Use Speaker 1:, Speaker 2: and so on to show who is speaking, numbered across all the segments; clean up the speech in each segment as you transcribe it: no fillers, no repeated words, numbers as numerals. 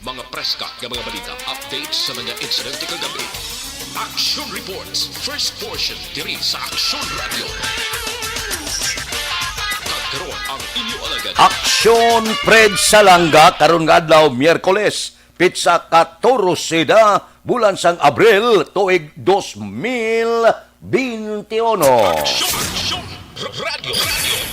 Speaker 1: Mga preska ng mga balita, updates sa mga insidente kagabi. Action Reports, first portion, diri sa Action Radio. Kagkaroon ang inyo alagad.
Speaker 2: Aksyon Fred Salanga karon nga adlaw Miyerkules pitsa 14 bulan sang Abril tuig 2021.
Speaker 1: Action Radio.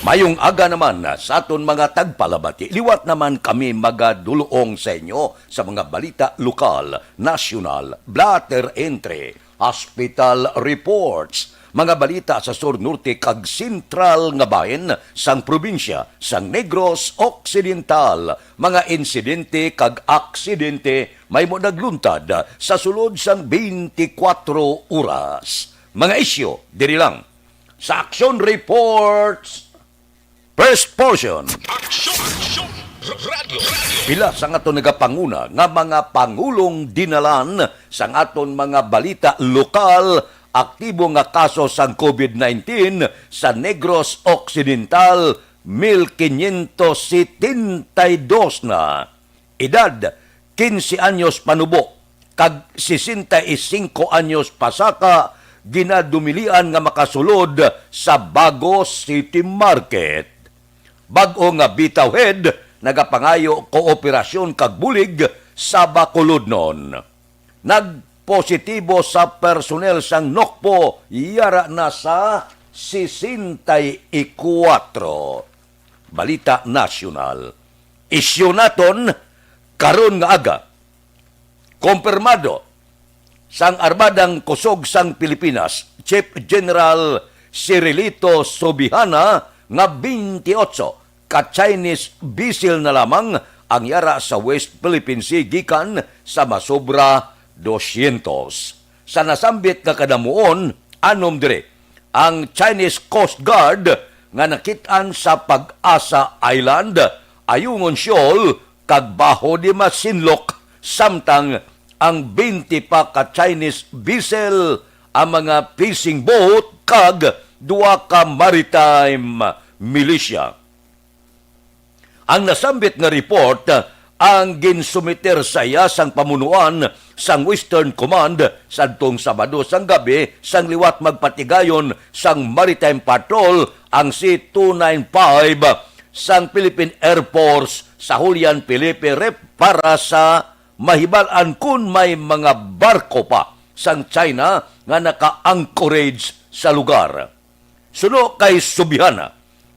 Speaker 2: Mayong aga naman sa aton mga tagpalabati. Liwat naman kami magadulong sa inyo sa mga balita lokal, national, blatter entry, hospital reports, mga balita sa Sur Norte kag Sentral nga bahin sang probinsya sang Negros Occidental, mga insidente kag aksidente may mo nagluntad sa sulod sang 24 oras. Mga isyo diri lang sa Action Reports first portion.
Speaker 1: Action Radio.
Speaker 2: Pila sang aton nagapanguna nga mga pangulong dinalan sang aton mga balita lokal, aktibo nga kaso sang COVID-19 sa Negros Occidental 1572 na. Edad 15 anyos panubo kag 65 anyos pasaka ginadumilian nga makasulod sa Bago City Market. Bag-o nga bitawhead nagapangayo kooperasyon kag bulig sa Bacolodnon. Nagpositibo sa personel sang Nokpo yara na sa 64. Balita nasyonal. Isyu naton karon nga aga. Kompirmado sang Armadang Kusog sang Pilipinas, Chief General Cirilito Sobihana nga 28 ka-Chinese vessel na lamang ang yara sa West Philippine Sea gikan sa masobra 200. Sa nasambit nga kadamuon, anom dire, ang Chinese Coast Guard nga nakitaan sa Pag-asa Island, Ayungon Shoal, kag Baho de Masinloc, samtang ang 20 pa ka Chinese vessel, ang mga fishing boat, kag duwa ka maritime militia. Ang nasambit nga report ang ginsumiter sa iya sang pamunuan sang Western Command sadtong Sabado sang gabi sang liwat magpatigayon sang Maritime Patrol ang C-295 sang Philippine Air Force sa Julian Felipe Rep para sa mahibalan kung may mga barko pa sang China nga naka-anchorage sa lugar. Suno kay Subihana,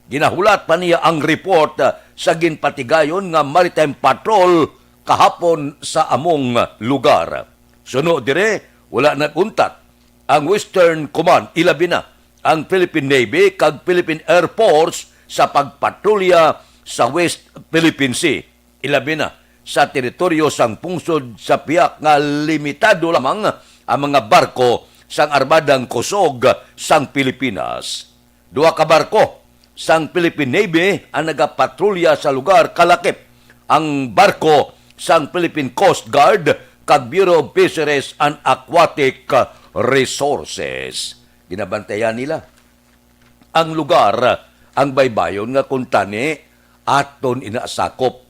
Speaker 2: ginahulat pa niya ang report sa ginpatigayon nga Maritime Patrol kahapon sa among lugar. Suno dire, wala naguntat ang Western Command, ilabi na ang Philippine Navy kag Philippine Air Force sa pagpatrolya sa West Philippine Sea. Ilabi na sa teritoryo sang pungsod sa piyak nga limitado lamang ang mga barko sang Armadang Kusog sang Pilipinas. Duha ka barko sang Philippine Navy ang nagapatrolya sa lugar kalakip ang barko sang Philippine Coast Guard kag Bureau of Fisheries and Aquatic Resources. Ginabantayan nila ang lugar, ang baybayon nga kuntani aton inasakop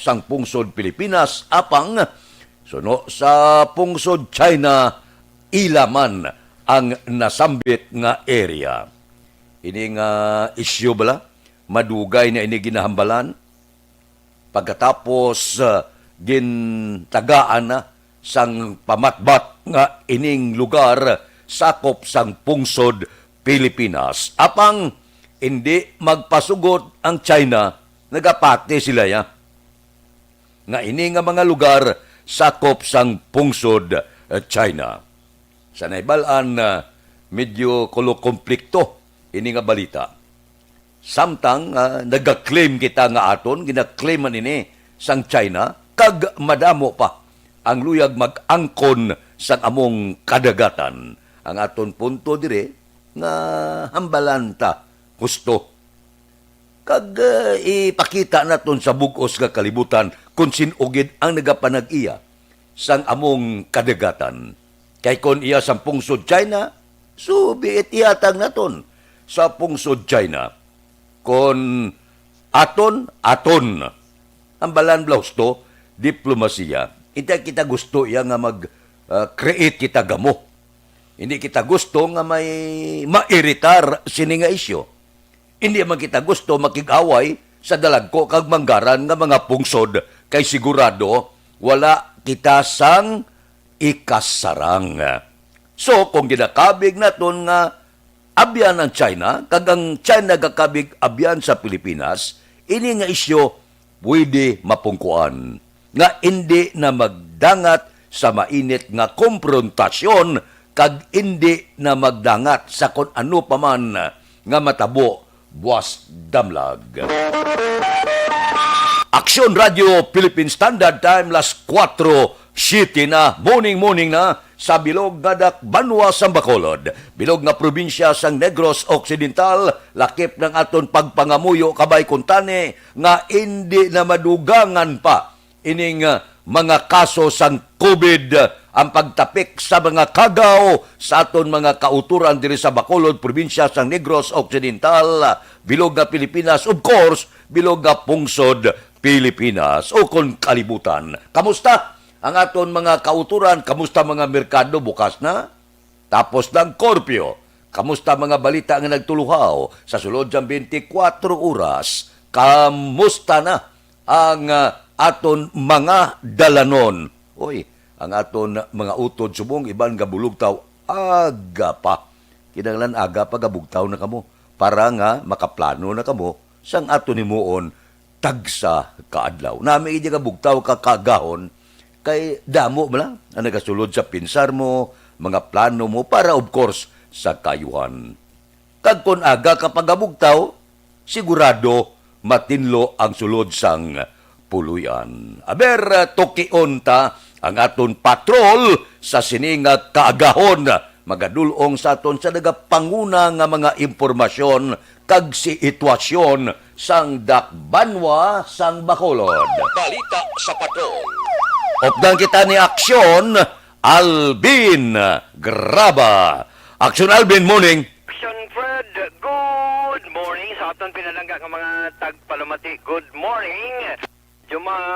Speaker 2: sang pungsod Pilipinas apang suno sa pungsod China ilaman ang nasambit nga area. Ini nga isyu bala madugay na ini ginahambalan pagkatapos gintagaan na sang pamatbat nga ining lugar sakop sang pungsod Pilipinas. Apang hindi magpasugod ang China, nagapate sila ya nga ini nga mga lugar sakop sang pungsod China. Sa naibalaan medyo konflikto ini nga balita. Samtang nag-claim kita nga aton, gina-claim man ini sang China, kag madamo pa ang luyag mag-angkon sang among kadagatan. Ang aton punto dire nga hambalanta gusto. Kag ipakita naton sa bugos nga kalibutan kung sinugid ang nagapanag-iya sang among kadagatan. Kay kon iya sang pungsod China, subiit iyatang naton sa pungsod China. Kon aton, ang balan blaus to, diplomasiya. Hindi kita gusto ya nga mag-create kita gamo. Hindi kita gusto nga may mairitar sini nga isyo. Hindi man kita gusto makig-away sa dalagko kag manggaran nga mga pungsod kay sigurado wala kita sang ikasarang. So, kung ginakabig naton nga abyan ang China, kag ang China gakabig abyan sa Pilipinas, ini nga isyo pwede mapungkuan. Nga hindi na magdangat sa mainit nga komprontasyon, kag hindi na magdangat sa kung ano paman nga matabo buwas damlag. Aksyon Radio Philippine Standard Time, las 4:07 na, morning na, sa bilog nga Dakbanwa, Bacolod. Bilog nga probinsya sang Negros Occidental, lakip ng aton pagpangamuyo kabay kuntani, nga hindi na madugangan pa ining mga kaso sang COVID, ang pagtapik sa mga kagaw sa aton mga kauturan diri sa Bacolod, probinsya sang Negros Occidental, bilog nga Pilipinas, of course, bilog nga pungsod Pilipinas o kung kalibutan. Kamusta ang aton mga kauturan? Kamusta mga merkado? Bukas na? Tapos ng korpyo. Kamusta mga balita nga nagtuluhaw sa sulod ng 24 oras? Kamusta na ang aton mga dalanon? Oy, ang aton mga utod subong iban nga bulugtaw aga pa. Kinahanglan aga pa gabugtaw na kamo para nga makaplano na kamo sang aton himuon tagsa kaadlaw. Nami iya ka bugtaw kakagahon kay damo mo lang ang nagasulod sa pinsar mo, mga plano mo para of course sa kayuhan. Kag kun aga kapag abugtaw, sigurado matinlo ang sulod sang puluyan. Aber tukion ta ang aton patrol sa siningat kaagahon, magadulong sa aton sa nagapanguna nga mga impormasyon kag sitwasyon sang Dakbanwa, sang Bacolod.
Speaker 1: Balita sa patrol.
Speaker 2: Opdan kita ni Aksyon, Alvin Graba. Aksyon Alvin, morning.
Speaker 3: Action Fred, good morning sa aton pinalangga ng mga tagpalamati. Good morning. Yung mga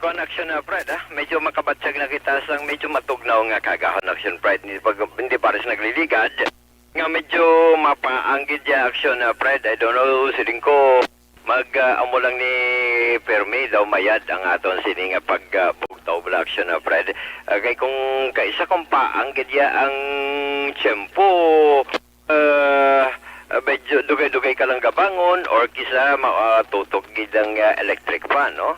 Speaker 3: connection na Fred, medyo makabatsag na kita sang medyo matugnaw nga kagahon Action Fred. Hindi pares nagliligad. Nga medyo mapaanggid ya Action Fred. I don't know, siling ko mag-amo lang ni Permi daw mayad ang aton sining pagbugtaw bala Action Fred. Kay kung kaisa kong paanggid ya ang tiyempo, medyo dugay-dugay ka lang kabangon or kisa tutok gidang electric fan, no?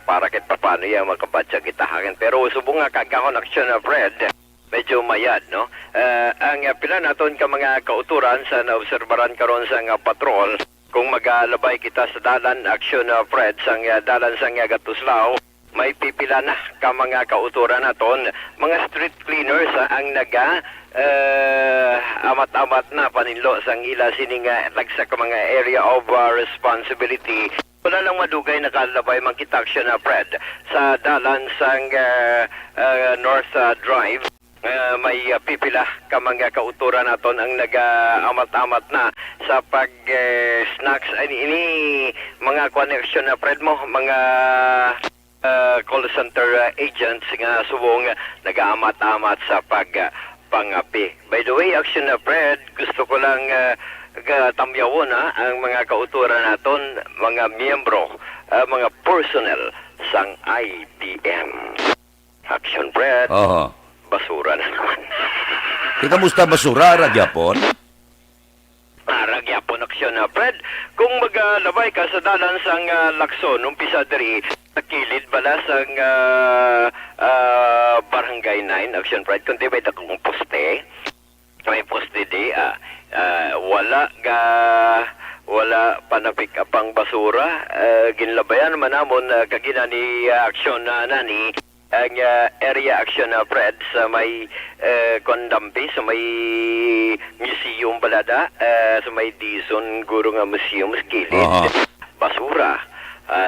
Speaker 3: Para kahit paano ya makabatsa kita hakin. Pero subong nga kagahon Action Fred, medyo mayad, no? Ang pila naton ka mga kauturan sa naobserbaran karon sa nga patrol, kung magalabay kita sa dalan Action Fred, sang dalan sang Gatuslao, may pipila na ka mga kauturan naton, mga street cleaners ang naga amat-amat na paninlo sang ila sining lagsa ka mga area of responsibility. Wala lang madugay nakalabay man kita Action Fred sa dalan sang North Drive. May pipila ka mga kauturan naton ang naga-amat-amat na sa pag-snacks ini mga connection na Fred mo, mga call center agents nga subong naga-amat-amat sa pangapi. By the way, Action na Fred, gusto ko lang tamyawon ang mga kauturan naton, mga miyembro, mga personnel sang IDM. Action Fred. Basura na naman.
Speaker 2: Kamusta basura, Ragyapon?
Speaker 3: Ragyapon Action Fred. Kung magalabay ka sa dalan sang Lacson, umpisa diri sa kilid bala sang Barangay 9 Action Fred. Kung di ba kung poste, may poste di, wala panapik apang basura. Ginlabayan man namon kagina ni Action nani ang area Action Fred sa may Kondampi, sa may museum balada, sa may Dizon guro nga museum skilid. Basura.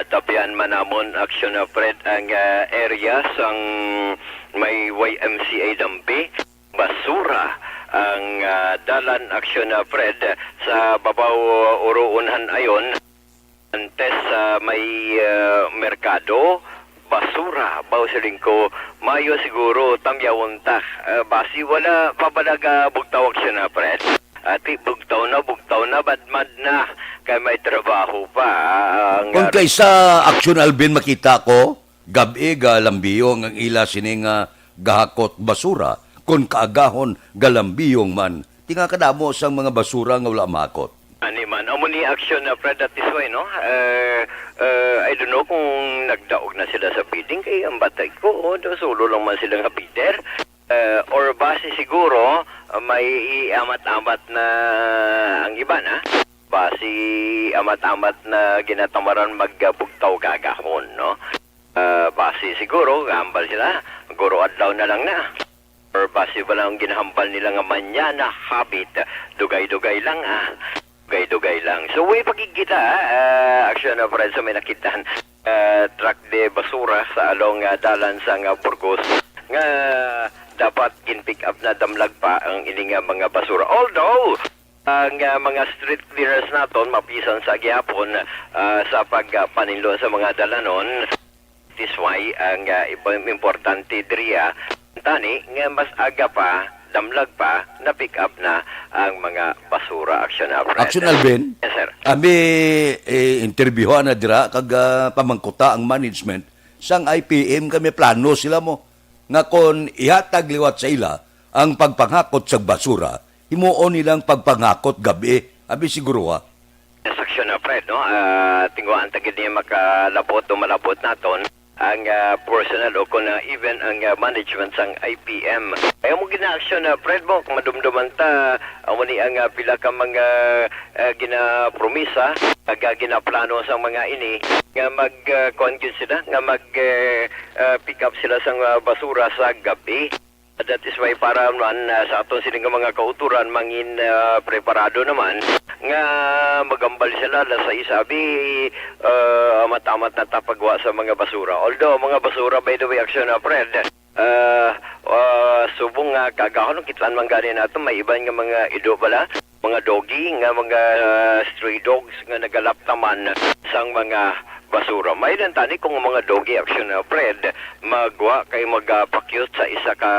Speaker 3: Tapian man namon Action Fred ang area sang may YMCA Dampi. Basura ang dalan Action Fred sa babaw Uruunhan ayon antes sa may merkado. Basura basura. Bawsaling ko, mayo siguro tamyawunta. Basi wala pabalaga bugtawag siya na, Fred. Ati, bugtaw na, badmad na. Kaya may trabaho pa.
Speaker 2: Kung kaysa Action Alvin makita ko, gabi galambiyong ang ila sining gahakot basura, kung kaagahon galambiyong man, tinga kadamo sang mga basura nga wala makot.
Speaker 3: Ani man, amo ni action na Fred at this way, no? I don't know kung nagdaog na sila sa feeding kay ang batay ko, solo lang man sila nga Peter. Or base siguro, may amat-amat na ang iba na. Base amat-amat na ginatamaran magbugtaw kagahon, no? Base siguro, gambal sila, guro adlaw na lang na. Or base ba lang ginahambal nila nga manyana habit, dugay-dugay lang Dugay-dugay lang. So, way pagkikita, action na friends, so may nakitaan truck de basura sa along dalan sa Burgos nga dapat in-pick up na damlag pa ang ining mga basura. Although, ang mga street clearers naton mapisan sa gihapon sa pagpaninlo sa mga dalanon. This why ang importante diriya tani nga mas aga pa damlag pa na pick up na ang mga basura. Action
Speaker 2: Alvin?
Speaker 3: Yes, sir.
Speaker 2: Ami interviewhan na dira kag pamangkuta ang management sang IPM kami plano sila mo nga kon ihatag liwat sa ila ang pagpanghakot sa basura, himuon nilang pagpanghakot gabi. Abi siguro
Speaker 3: Yes, action na Fred, no? Tingwaan tagid niya makalabot o malabot naton ang personal o kung even ang management sang IPM. Kaya mo gina-action na Fred mo, kung madumduman ta, amo ni ang pila ka mga gina-promisa, gina-plano sa mga ini, nga mag-conjure sila, nga mag-pick up sila sang basura sa gabi. That is why para man sa aton siling mga kauturan mangin preparado naman nga magambal sila sa isabi amat-amat na tapagwa sa mga basura. Although mga basura by the way action na Fred subong nga kagahon kitlan man gani nato may iban nga mga ido bala mga doggy nga mga stray dogs nga nagalaptaman sang mga basura. May tani kung mga doggy action na Fred magwa kay magapakyot sa isa ka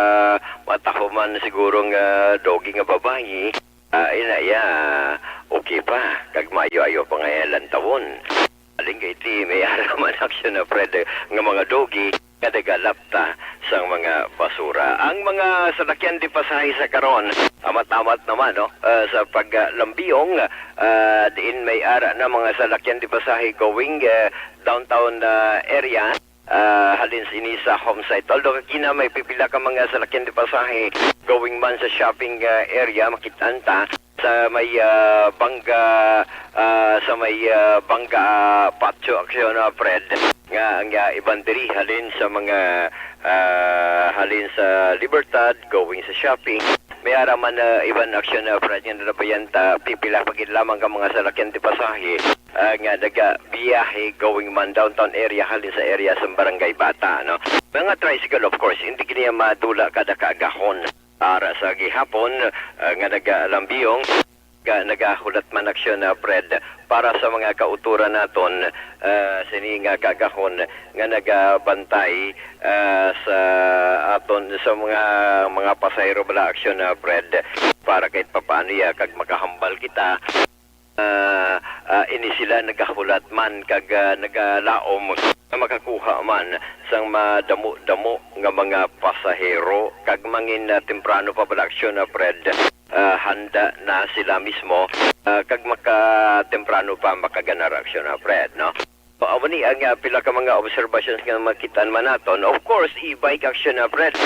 Speaker 3: matahuman siguro nga doggy nga babae inaya okay pa kag mayo-ayo pa nga lantawon. Aling iti may araman action na Fred nga mga doggy nga nagalapta sang mga basura. Ang mga salakyan di pasahe sa karon amat-amat naman no sa paglambiyong diin may ara na mga salakyan di pasahe going downtown area halin sini sa home site. Although kina may pipila ka mga salakyan di pasahe going man sa shopping area makitanta sa may bangga patio aksyon na Fred nga ang ibang diri halin sa mga halin sa Libertad going sa shopping may araman na ibang aksyon na Fred nga nalabayanta pipila pagid lamang ka mga salakyan di pasahe nga biyahe going man downtown area halin sa area sa Barangay Bata no. Mga tricycle of course hindi kiniya madula kada kaagahon para sa gihapon nga nagalambiyong nagahulat man aksyon na Fred para sa mga kauturan naton sini nga kagahon nga nagabantay sa aton sa mga pasahero bala aksyon na Fred para kahit papaano ya kag makahambal kita ini sila nagahulat man kag nagalaom na makakuha man sang madamo-damo nga mga pasahero kag mangin temprano pa bala aksyon na Fred handa na sila mismo kag maka-temprano pa makaganar aksyon na Fred no. So, awani ang pila ka mga observations nga makitaan man naton. Of course, e-bike action na Fred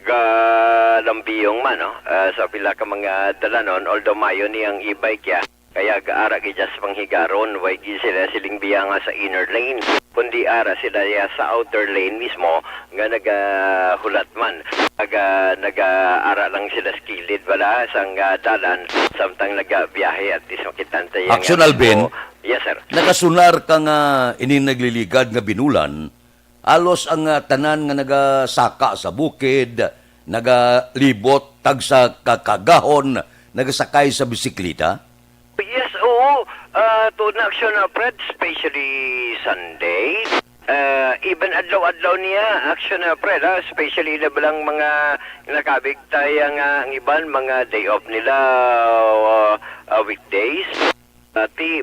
Speaker 3: galambiyong man no sa pila ka mga dalanon although mayo ni ang e-bike ya kaya gaara gijas panghigaron way sila siling biya nga sa inner lane kundi ara sila ya sa outer lane mismo nga nagahulat man nagaara lang sila skilid wala sang dalan samtang nagabiyahe at least makitanta yang
Speaker 2: Action Alvin?
Speaker 3: Yes sir.
Speaker 2: Nakasunar ka nga ini nagliligad nga binulan alos ang tanan nga nagasaka sa bukid nagalibot tag sa kakagahon nagasakay sa bisikleta.
Speaker 3: Yes, oo. To na action na Fred, especially Sunday. even adlaw-adlaw niya action na Fred, especially na balang mga nakabigtay ang iban mga day off nila weekdays. Ti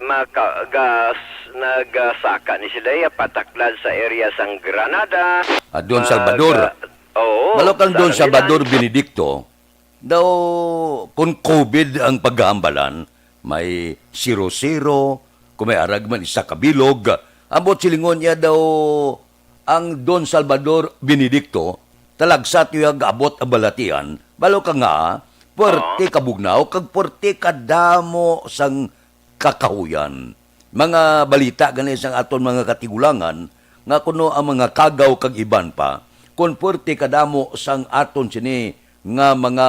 Speaker 3: nagasaka ni sila pataklad sa area sang Granada.
Speaker 2: Don Salvador.
Speaker 3: Oo.
Speaker 2: Malokang Don Salvador Benedicto, daw kung COVID ang paghahambalan, may 0-0, kung may aragman isa kabilog, ambot silingon niya daw ang Don Salvador Benedicto, talagsat yung abot ang balatian, balo ka nga, puwerte kabugnaw, kag puwerte kadamo sang kakahuyan. Mga balita ganin sang aton mga katigulangan, nga kuno ang mga kagaw kag iban pa, kung puwerte kadamo sang aton sini nga mga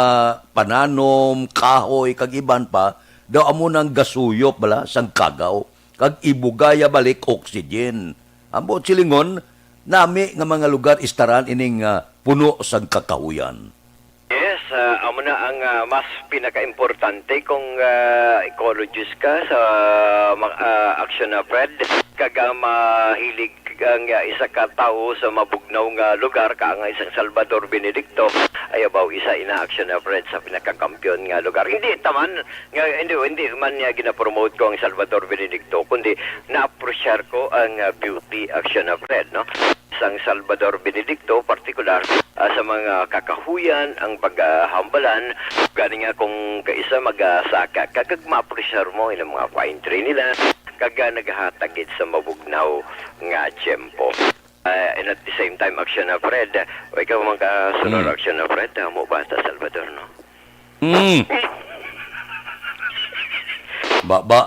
Speaker 2: pananom, kahoy, kag iban pa, daw amo nang gasuyop bala sang kagaw, kag ibugaya balik oxygen. Ambot silingon, nami nga mga lugar istaran ining puno sang kakahuyan.
Speaker 3: Yes, amo na ang mas pinaka-importante kung ecologist ka sa action na Fred. Kaga mahilig ang isa ka tao sa mabugnaw nga lugar ka ang isang Salvador Benedicto ay abaw isa ina-action na Fred sa pinakakampiyon nga lugar. Hindi taman nga hindi man niya gina-promote ko ang Salvador Benedicto kundi na-appreciate ko ang beauty action na Fred, no? Sang Salvador Benedicto particular sa mga kakahuyan ang paghambalan gani nga kung kaisa magasaka kag ma-appreciate mo ilang mga pine tree nila kaga naghatagit sa mabugnaw nga tiyempo. And at the same time, action na Fred, o ikaw mga sunod action na Fred, mo ba sa Salvador, no?
Speaker 2: Ba?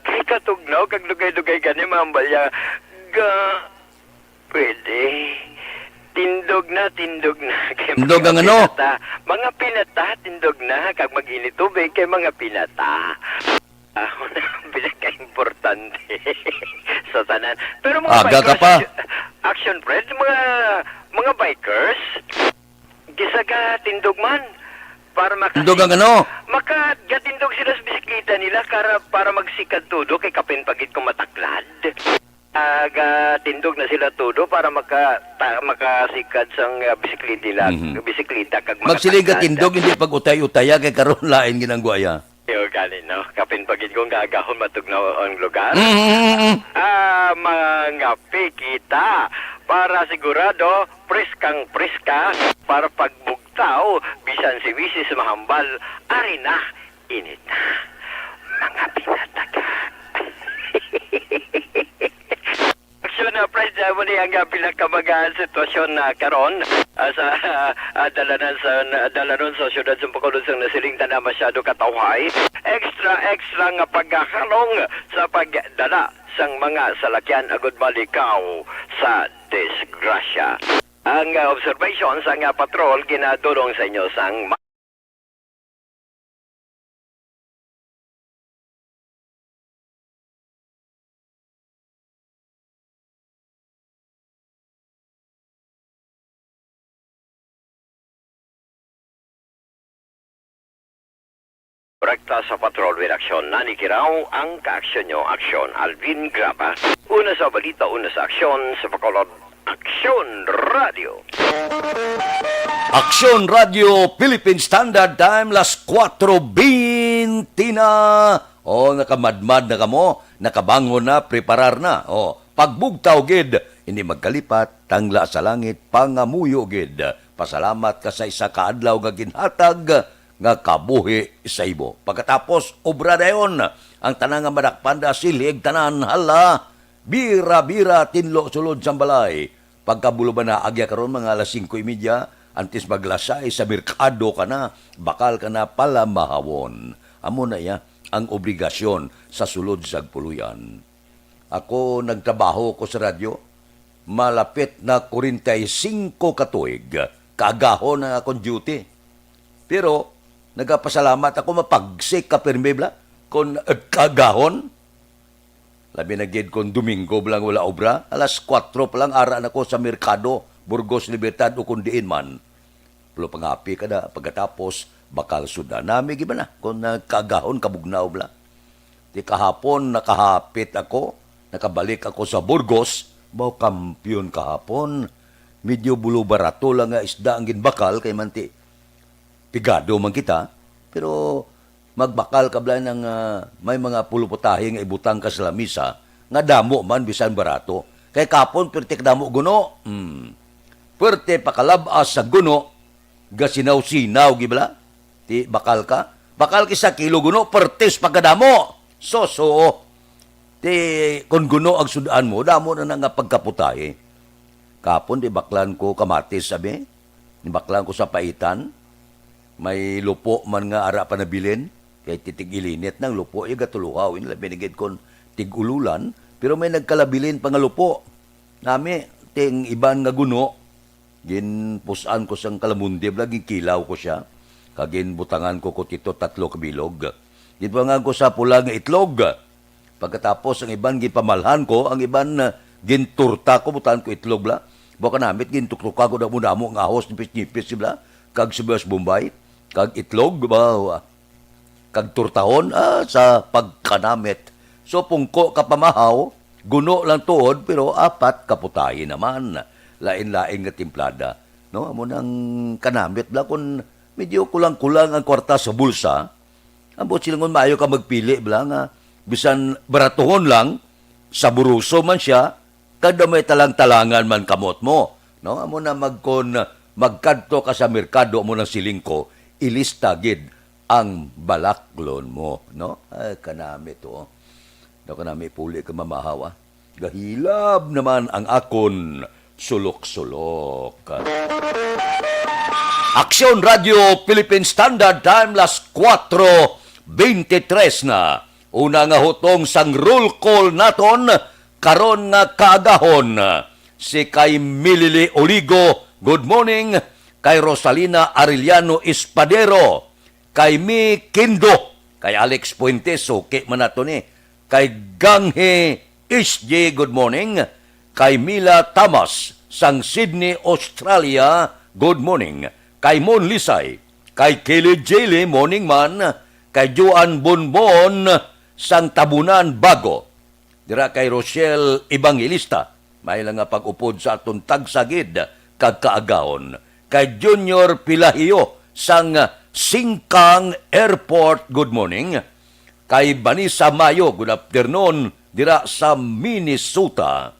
Speaker 3: Kay katugnaw, kag lugay-lugay gani, mambalya, pwede. Tindog na. Kay
Speaker 2: Tindog ang
Speaker 3: mga
Speaker 2: ano?
Speaker 3: pinata. Mga pinata, tindog na, kag mag-init tubig kay mga pinata. Pinaka-importante sa tanan. Pero mga
Speaker 2: Aga ka
Speaker 3: bikers,
Speaker 2: pa.
Speaker 3: action Fred, mga bikers, gisaga tindog man para
Speaker 2: Tindog ang ano?
Speaker 3: makagatindog sila sa bisikleta nila para magsikad tudo kay kapin pagit kung mataklad. Tindog na sila tudo para makasikad sang bisikleta nila, bisikleta kag
Speaker 2: Magsiliga tindog, hindi pag utay-utaya kay karon lain ginangguaya.
Speaker 3: Yo galing no, kapin pagit kong gagahon matugnaw ang lugar. Mangapi kita para sigurado preska para pagbugtaw bisan si Wisis mahambal ari na init na mga pinataga. Aksyon na Fred, mo ni ang pinakamagaan sitwasyon na karon sa dalanon sa syudad sa Pagkulunsang nasiling na masyado katawhay. Extra nga paghahalong sa pagdala sang mga salakyan agud malikaw sa disgrasya. Ang observation sa nga patrol ginadulong sa inyo sang rekta sa patrol with aksyon. Nanikiraw ang ka-aksyon nyo. Aksyon Alvin Graba. Una sa balita, una sa aksyon sa Bacolod. Aksyon Radio.
Speaker 2: Aksyon Radio Philippine Standard Time, las 4:20 na. Nakamadmad na kamo, nakabangon na, preparar na. Pagbugtaw gid, hindi magkalipat, tangla sa langit, pangamuyo gid. Pasalamat ka sa isa kaadlaw nga ginhatag, nga kabuhi sa ibo. Pagkatapos, obra dayon, ang tanang nga madakpanda, silig, tanan, hala, bira-bira, tinlo, sulod, sambalay. Pagkabuluban na agya karon mga alas 5:30, antes maglasay sa merkado ka na, bakal ka na pala mahawon. Amo na ya, ang obligasyon sa sulod sa puluyan. Ako nagtrabaho ko sa radyo, malapit na 45 katuig, kaagahon na akong duty. Pero, nagapasalamat ako mapagsik ka permebla kung kagahon. Labi na gid kung Domingo lang wala obra, alas 4 pa lang ara na ko sa merkado, Burgos Libertad o kundiin man. Pero pangapi ka na, pagkatapos bakal suda. Nami giba na kung nagkagahon kabugnaw bla. Di kahapon nakahapit ako, nakabalik ako sa Burgos, Baw kampiyon kahapon. Medyo bulo barato lang nga isda ang ginbakal kay manti. Pigado man kita. Pero magbakal ka bala ng may mga puluputahe nga ibutang ka sa lamisa. Nga damo man bisan barato. Kay kapon perti damo guno. Perti pakalabas sa guno. Gasinaw-sinaw gibala. Ti bakal ka. Bakal ki sa kilo guno pertis pagkadamo. So. Ti kun guno ang sudaan mo, damo na nga pagkaputahe. Kapon, di baklan ko kamatis, sabi. Di baklan ko sa paitan. May lupo man nga ara pa nabilin. Kaya titig-ilinit ng lupo. Yung gatuluhaw. Yung binigid kon tig-ululan. Pero may nagkalabilin pa nga lupo. Nami, ting iban nga guno. Ginpusan ko sang kalamundi. Laging kilaw ko siya. Kagin butangan ko tito 3 kabilog. Ginpangan ko sa pula nga itlog. Pagkatapos, ang iban gipamalhan ko. Ang iban ginturta ko. Butangan ko itlog la. Baka namit, gintuktuka ko na muna mo ang ahos, nipis-nipis, sibla, kag sibas Bombay, kag itlog, ba, kag turtahon, sa pagkanamit. So, pungko kapamahaw, guno lang tuod, pero 4 kaputahin naman. Lain-lain nga timplada. No? Amo nang kanamit, bla, kung medyo kulang-kulang ang kwarta sa bulsa, ambot silang kung maayo ka magpili, bla, nga, bisan baratuhon lang, sa buruso man siya, kada may talang-talangan man kamot mo. No? Amo na magkadto ka sa merkado mo ng silingko, ilista gid ang balaklon mo. No? Ay, kanami to. No, kanami puli ka mamahawa. Gahilab naman ang akon sulok-sulok. Aksyon Radio Philippine Standard Time, las 4:23 na. Una nga hutong sang roll call naton, karon nga kaagahon. Si kay Milili Oligo, good morning. Kay Rosalina Arellano Espadero. Kay Mi Kindo. Kay Alex Puentes, okay man nato ni. Kay Ganghe SJ, good morning. Kay Mila Tamas, sang Sydney, Australia, good morning. Kay Mon Lisay. Kay Kelly Jaylee, morning man. Kay Joan Bonbon, sang Tabunan, Bago. Dira kay Rochelle Evangelista, may lang nga pag-upod sa aton tagsagid kag kaagahon. Kay Junior Pilahio sang Singkang Airport, good morning. Kay Vanessa Mayo, good afternoon, dira sa Minnesota.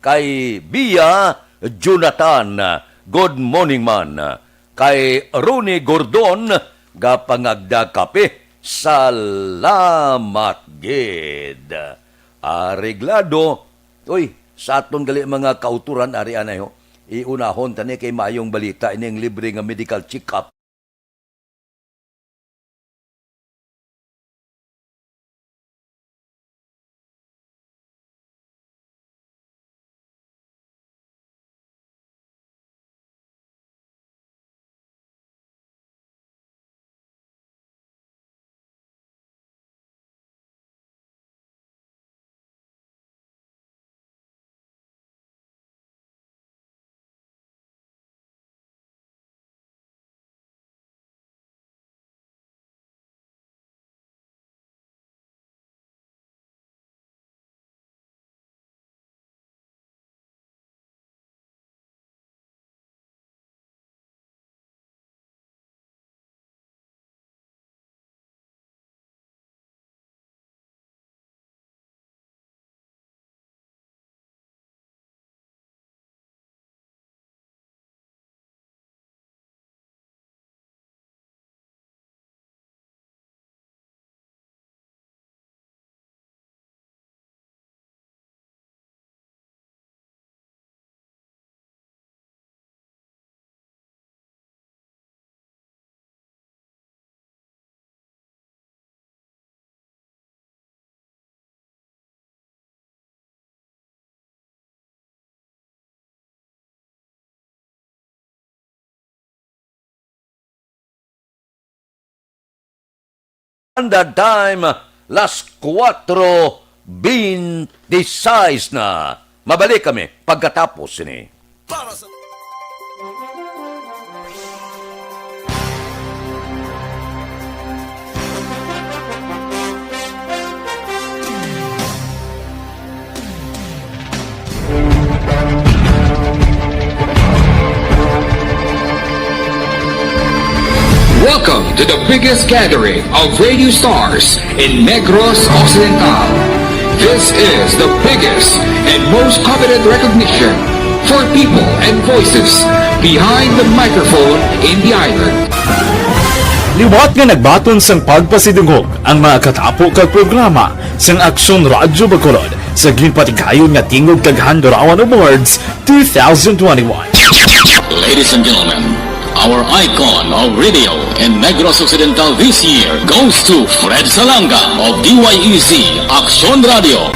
Speaker 2: Kay Bia Jonathan, good morning man. Kay Rooney Gordon, gapangagda kape, salamat gid. Areglado. Uy, sa aton gali mga kauturan, ari anayo, iunahon tani kay mayong balita, ining libre nga medical check-up. Standard Time, las 4:26 na. Mabalik kami pagkatapos ini.
Speaker 4: Para sa to the biggest gathering of radio stars in Negros Occidental. This is the biggest and most coveted recognition for people and voices behind the microphone in the island.
Speaker 5: Liwat nga nagbaton sang pagpasidungog ang mga katapo kag programa sang Aksyon Radyo Bacolod sa ginpatigayon nga Tingog kag Handurawan Awards 2021.
Speaker 6: Ladies and gentlemen, our icon of radio in Negros Occidental this year goes to Fred Salanga of DYEZ Aksyon Radio.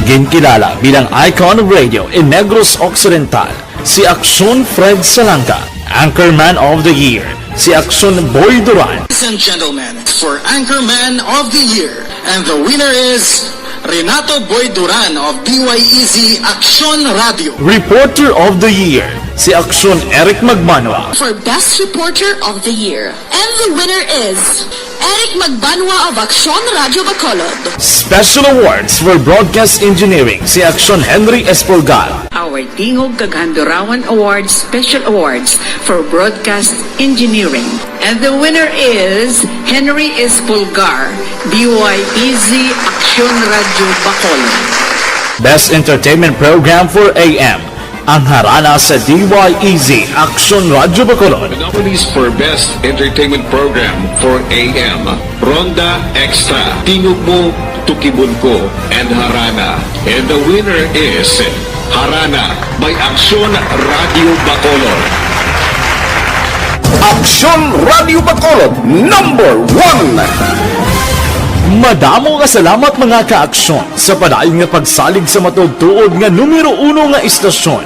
Speaker 5: Ginkilala bilang icon of radio in Negros Occidental, si Aksyon Fred Salanga. Anchorman of the Year, si Aksyon Boy Duran.
Speaker 6: Ladies and gentlemen, for Anchorman of the Year, and the winner is Renato Boy Duran of DYEZ Aksyon Radio.
Speaker 5: Reporter of the Year, si Aksyon Eric Magmanwa.
Speaker 7: For Best Reporter of the Year. And the winner is Eric Magbanwa of Aksyon Radio Bacolod.
Speaker 5: Special Awards for Broadcast Engineering, si Aksyon Henry Espolgar.
Speaker 8: Our Tingog kag Handurawan Awards Special Awards for Broadcast Engineering. And the winner is Henry Espolgar, DYEZ Aksyon Radio Bacolod.
Speaker 5: Best Entertainment Program for AM, ang harana sa DYEZ Aksyon Radio Bacolod.
Speaker 1: The nominees for Best Entertainment Program for AM, Ronda Extra, Tingog Mo, Tukibon Ko, and Harana. And the winner is Harana by Aksyon Radio Bacolod.
Speaker 2: Aksyon Radio Bacolod, number 1!
Speaker 5: Madamo nga salamat mga kaaksyon sa padayon nga pagsalig sa matugtuod nga numero 1 nga istasyon.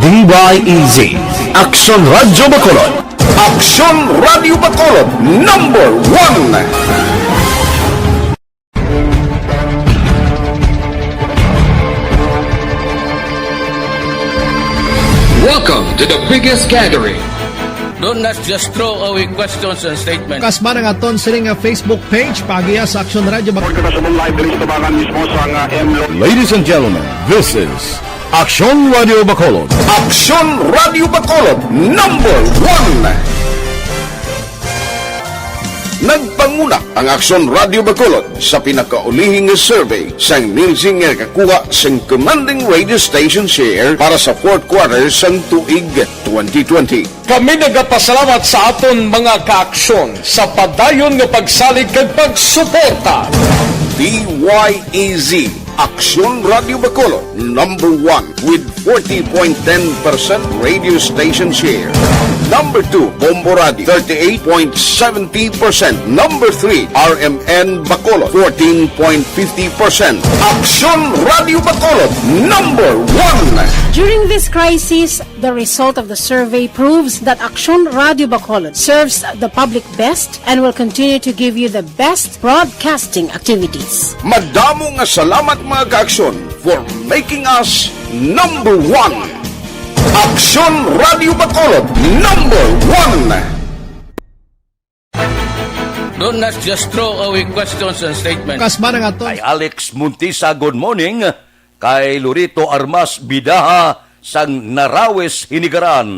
Speaker 5: DYEZ Aksyon Radio Bacolod.
Speaker 2: Aksyon Radio Bacolod, number 1!
Speaker 4: Welcome to the biggest gathering.
Speaker 9: Do not just throw away questions and statements.
Speaker 10: Kasma nga aton sining nga Facebook page pagiya sa Aksyon Radio Bacolod.
Speaker 2: Ladies and gentlemen, this is Aksyon Radio Bacolod. Aksyon Radio Bacolod, number 1! Nagpanguna ang Aksyon Radio Bacolod sa pinakaulihing survey sang Nielsen nga kakuha sang commanding radio station share para sa fourth quarter sang tuig 2020.
Speaker 11: Kami nagapasalamat sa aton mga kaaksyon sa padayon nga pagsalig kag pagsuporta.
Speaker 2: DYEZ Aksyon Radio Bacolod, number 1 with 40.10% radio station share. Number 2, Bombo Radio, 38.70%. Number 3, RMN Bacolod, 14.50%. Aksyon Radio Bacolod, number 1!
Speaker 12: During this crisis, the result of the survey proves that Aksyon Radio Bacolod serves the public best and will continue to give you the best broadcasting activities.
Speaker 2: Madamo nga salamat mga kaaksyon for making us number 1. Aksyon Radio Bacolod, number 1!
Speaker 9: Do not just throw away questions and statements.
Speaker 10: Kasma nga aton.
Speaker 2: Kay Alex Muntisa, good morning. Kay Lurito Armas Bidaha, sang Narawes Hinigaran.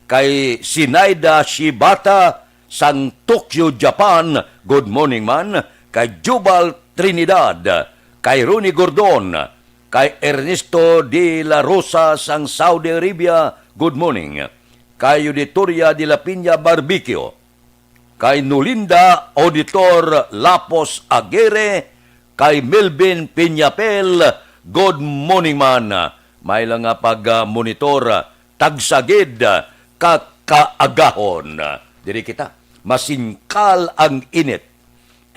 Speaker 2: Kay Sinaida Shibata, sang Tokyo, Japan, good morning man. Kay Jubal Trinidad. Kay Ronnie Gordon. Kay Ernesto de la Rosa sang Saudi Arabia, good morning. Kay Auditoria de la Piña Barbecue. Kay Nulinda Auditor Lapos Aguirre. Kay Melvin Piñapel, good morning man. May lang nga pag-monitor tagsagid kakaagahon. Diri kita, masingkal ang init.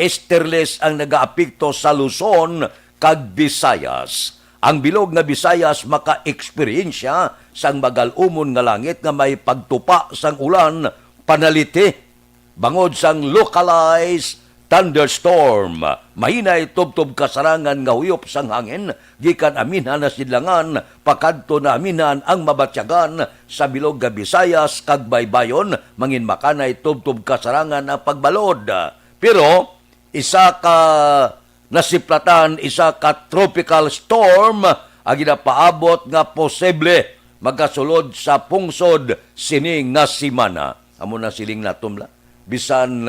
Speaker 2: Esterles ang nagaapekto sa Luzon kag Visayas. Ang bilog nga Visayas maka-eksperyensya sang magal-umon nga langit nga may pagtupa sang ulan panaliti bangod sang localized thunderstorm. Mahinay tubtob kasarangan nga huyop sang hangin gikan aminhan na sidlangan pakadto na aminhan ang mabatyagan sa bilog nga Visayas kag baybayon mangin makanay tubtob kasarangan ang pagbalod. Pero isa ka nasiplatan, isa ka tropical storm ang ginapaabot nga posible magasulod sa pungsod sining nga simana. amo na siling natumla. Bisan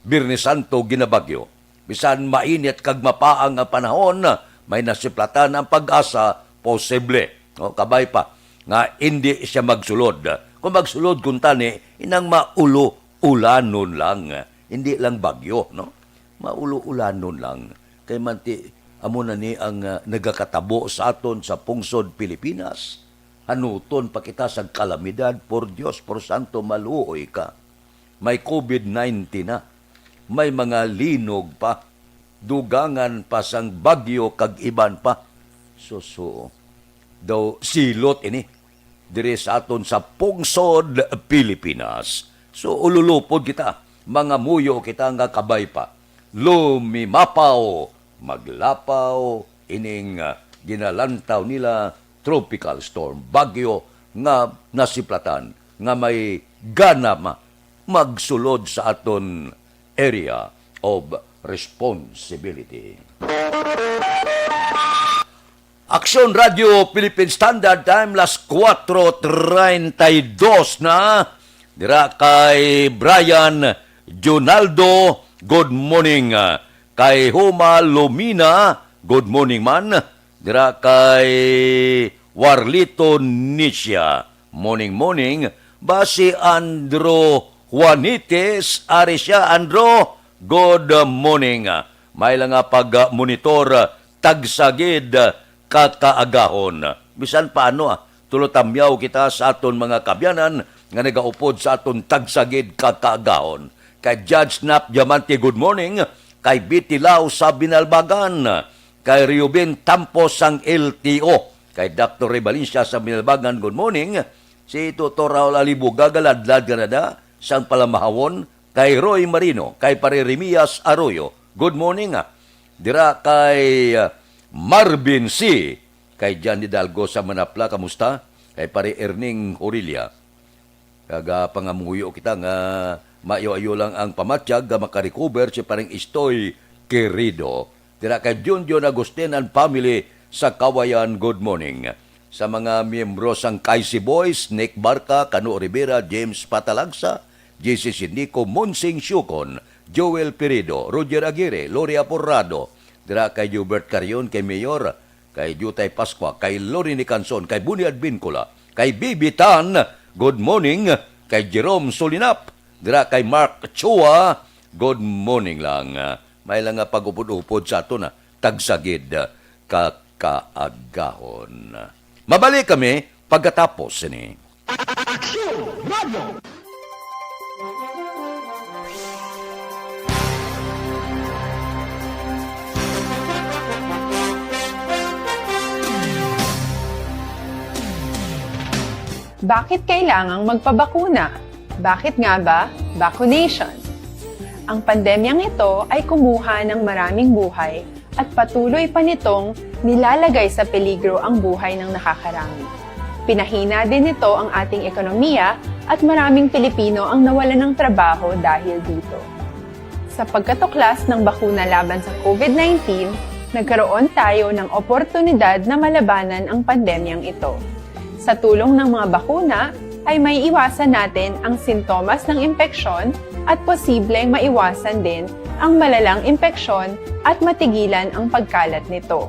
Speaker 2: Birnis Santo ginabagyo. Bisan mainit kag mapaang ang panahon, may nasiplatan ang pag-asa, posible. O, kabay pa, nga hindi siya magsulod. Kung magsulod kung tani, inang maulo-ulanon lang. Hindi lang bagyo, no? Maulo-ulanon lang. Kay manti, amo na ni ang nagakatabo sa aton sa pungsod Pilipinas. Hanuton pa kita sa kalamidad, por Diyos, por Santo, maluoy ka. May COVID-19 na. May mga linog pa. Dugangan pa sang bagyo kag iban pa. So, daw silot ini. Diri sa aton sa pungsod Pilipinas. So, ululupod kita. Mga muyo kita nga kabay pa. Lumimapaw, maglapaw, ining ginalantaw nila tropical storm, bagyo nga nasiplatan, nga may gana magsulod sa aton area of responsibility. Aksyon Radio Philippine Standard Time, las 4:32 na. Dira kay Brian Junaldo, good morning. Kay Huma Lumina, good morning man. Dira kay Warlito Nisha, morning. Basi Andro Juanites, ari siya Andro, good morning. May lang nga pag-monitor, tagsagid kakaagahon. Bisan paano, tulotamyaw kita sa aton mga kabyanan nga nagaupod sa aton tagsagid kakaagahon. Kay Judge Snap Diamante, good morning. Kay Bitilaw sa Binalbagan. Kay Riobin Tampos sang LTO. Kay Dr. Ray Valencia sa Binalbagan, good morning. Si Tutor Raul Alibo Gagaladlad Canada sang Palamahawon. Kay Roy Marino. Kay Pare Remias Arroyo, good morning. Dira kay Marvin C. Kay John Hidalgo sa Manapla, kamusta? Kay Pare Erning Aurelia. Kaga pangamuyo kita nga maayo-ayo lang ang pamatsyag nga makarecover si Pareng Istoy Querido. Tira kay Junjun Agustin and family sa Kawayan, good morning. Sa mga miyembro sang Kaisi Boys, Nick Barca, Cano Rivera, James Patalagsa, JC Sindico, Monsing Syukon, Joel Perido, Roger Aguirre, Loria Porrado. Tira kay Hubert Carion, kay Mayor, kay Jutay Pasqua, kay Lorini Canson, kay Bunyad Bincula, kay Bibi Tan, good morning. Kay Jerome Solinap, dira kay Mark Chua, good morning lang. May lang nga pag-upod-upod sa ato na tagsagid kakaagahon. Mabalik kami pagkatapos ni.
Speaker 13: Bakit kailangang magpabakuna? Bakit nga ba vaccination? Ang pandemyang ito ay kumuha ng maraming buhay at patuloy pa nitong nilalagay sa peligro ang buhay ng nakakarami. Pinahina din nito ang ating ekonomiya at maraming Pilipino ang nawalan ng trabaho dahil dito. Sa pagkatuklas ng bakuna laban sa COVID-19, nagkaroon tayo ng oportunidad na malabanan ang pandemyang ito. Sa tulong ng mga bakuna, ay may iwasan natin ang sintomas ng impeksyon at posibleng maiwasan din ang malalang impeksyon at matigilan ang pagkalat nito.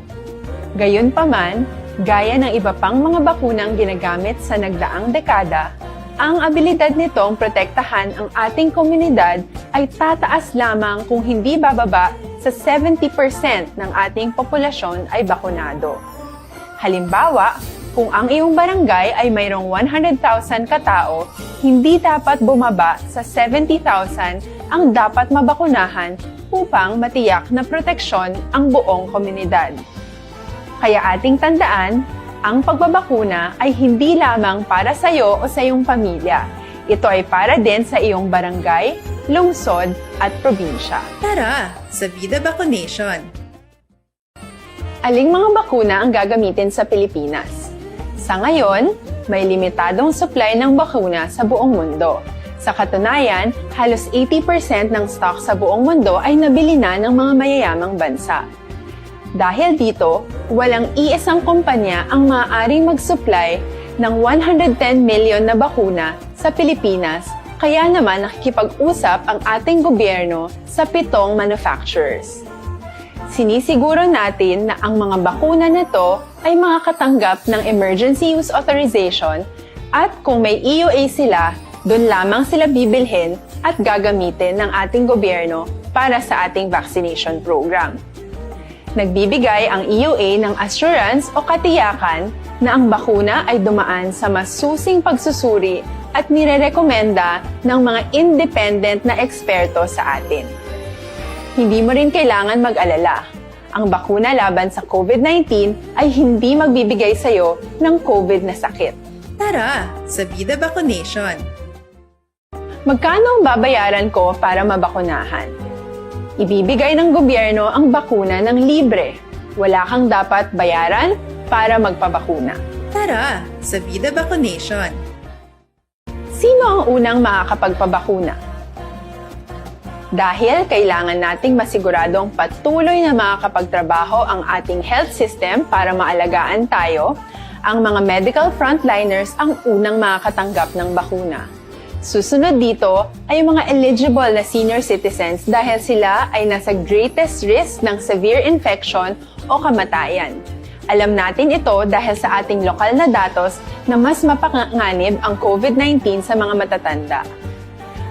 Speaker 13: Gayunpaman, gaya ng iba pang mga bakunang ginagamit sa nagdaang dekada, ang abilidad nitong protektahan ang ating komunidad ay tataas lamang kung hindi bababa sa 70% ng ating populasyon ay bakunado. Halimbawa, kung ang iyong barangay ay mayroong 100,000 katao, hindi dapat bumaba sa 70,000 ang dapat mabakunahan upang matiyak na proteksyon ang buong komunidad. Kaya ating tandaan, ang pagbabakuna ay hindi lamang para sa iyo o sa iyong pamilya. Ito ay para din sa iyong barangay, lungsod at probinsya.
Speaker 14: Tara, sa Vida Vaccination!
Speaker 13: Aling mga bakuna ang gagamitin sa Pilipinas? Sa ngayon, may limitadong supply ng bakuna sa buong mundo. Sa katunayan, halos 80% ng stock sa buong mundo ay nabili na ng mga mayayamang bansa. Dahil dito, walang iisang kumpanya ang maaaring mag-supply ng 110 million na bakuna sa Pilipinas Kaya naman nakikipag-usap ang ating gobyerno sa 7 manufacturers. Sinisiguro natin na ang mga bakuna na to ay makakatanggap ng Emergency Use Authorization at kung may EUA sila, doon lamang sila bibilhin at gagamitin ng ating gobyerno para sa ating vaccination program. Nagbibigay ang EUA ng assurance o katiyakan na ang bakuna ay dumaan sa masusing pagsusuri at nirerekomenda ng mga independent na eksperto sa atin. Hindi mo rin kailangan mag-alala. Ang bakuna laban sa COVID-19 ay hindi magbibigay sa'yo ng COVID na sakit.
Speaker 14: Tara, sa Vida Vaccination!
Speaker 13: Magkano ang babayaran ko para mabakunahan? Ibibigay ng gobyerno ang bakuna ng libre. Wala kang dapat bayaran para magpabakuna.
Speaker 14: Tara, sa Vida Vaccination!
Speaker 13: Sino ang unang makakapagpabakuna? Dahil kailangan nating masiguradong patuloy na makakapagtrabaho ang ating health system para maalagaan tayo, ang mga medical frontliners ang unang makakatanggap ng bakuna. Susunod dito ay mga eligible na senior citizens dahil sila ay nasa greatest risk ng severe infection o kamatayan. Alam natin ito dahil sa ating lokal na datos na mas mapanganib ang COVID-19 sa mga matatanda.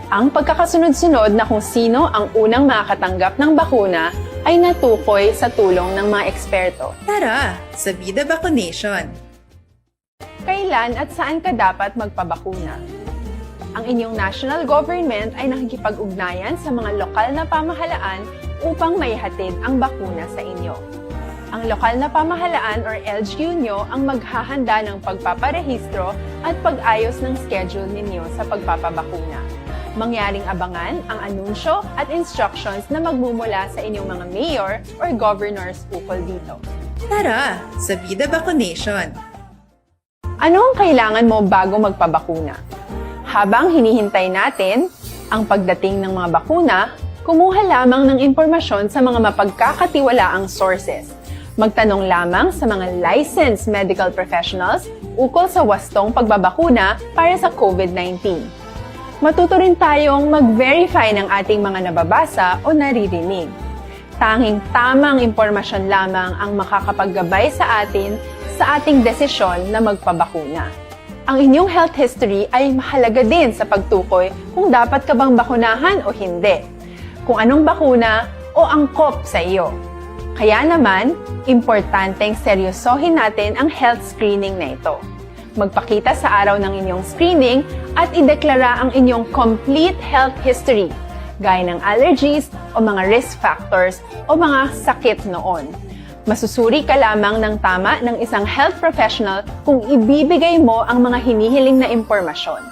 Speaker 13: Ang pagkakasunod-sunod na kung sino ang unang makakatanggap ng bakuna ay natukoy sa tulong ng mga eksperto.
Speaker 14: Tara, sa Vida Vaccination!
Speaker 13: Kailan at saan ka dapat magpabakuna? Ang inyong national government ay nakikipag-ugnayan sa mga lokal na pamahalaan upang maihatid ang bakuna sa inyo. Ang lokal na pamahalaan or LGU nyo ang maghahanda ng pagpaparehistro at pag-ayos ng schedule ninyo sa pagpapabakuna. Mangyaring abangan ang anunsyo at instructions na magmumula sa inyong mga mayor or governors ukol dito.
Speaker 14: Tara, sa Vida Vaccination!
Speaker 13: Ano ang kailangan mo bago magpabakuna? Habang hinihintay natin ang pagdating ng mga bakuna, kumuha lamang ng impormasyon sa mga mapagkakatiwalaang sources. Magtanong lamang sa mga licensed medical professionals ukol sa wastong pagbabakuna para sa COVID-19. Matuto rin tayong mag-verify ng ating mga nababasa o naririnig. Tanging tamang impormasyon lamang ang makakapaggabay sa atin sa ating desisyon na magpabakuna. Ang inyong health history ay mahalaga din sa pagtukoy kung dapat ka bang bakunahan o hindi, kung anong bakuna o angkop sa iyo. Kaya naman, importanteng seryosohin natin ang health screening na ito. Magpakita sa araw ng inyong screening at ideklara ang inyong complete health history, gaya ng allergies o mga risk factors o mga sakit noon. Masusuri ka lamang ng tama ng isang health professional kung ibibigay mo ang mga hinihiling na impormasyon.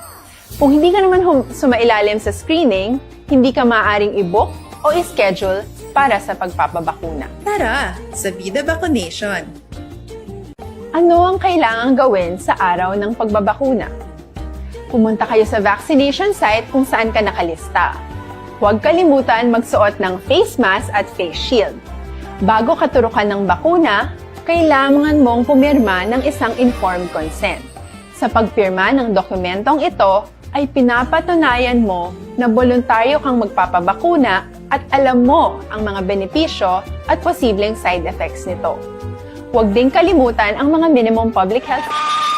Speaker 13: Kung hindi ka naman sumailalim sa screening, hindi ka maaaring i-book o i-schedule para sa pagpapabakuna.
Speaker 14: Tara, sa Vida Vaccination!
Speaker 13: Ano ang kailangang gawin sa araw ng pagbabakuna? Pumunta kayo sa vaccination site kung saan ka nakalista. Huwag kalimutan magsuot ng face mask at face shield. Bago ka turukan ng bakuna, kailangan mong pumirma ng isang informed consent. Sa pagpirma ng dokumentong ito, ay pinapatunayan mo na voluntaryo kang magpapabakuna at alam mo ang mga benepisyo at posibleng side effects nito. Huwag din kalimutan ang mga minimum public health.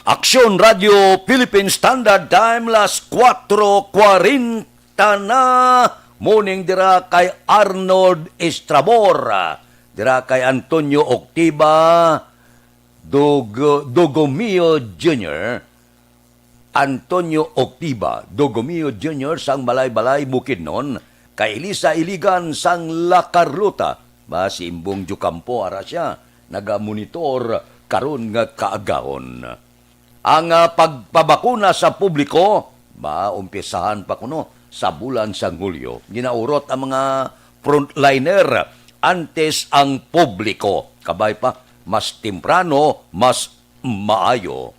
Speaker 2: Aksyon Radio Philippine Standard Time las 4:40 na morning dira kay Arnold Estrabor, dira kay Antonio Octiba Dogomio Jr. Antonio Octiba Dogomio Jr. sang Balay-Balay Bukidnon, kay Elisa Iligan sang La Carlota, ba si Imbong Jucampo ara siya nagamonitor karon nga kaagahon. Ang pagpabakuna sa publiko, umpisahan pa kuno sa bulan sa Hulyo. Ginaurot ang mga frontliner antes ang publiko. Kabay pa, mas temprano, mas maayo.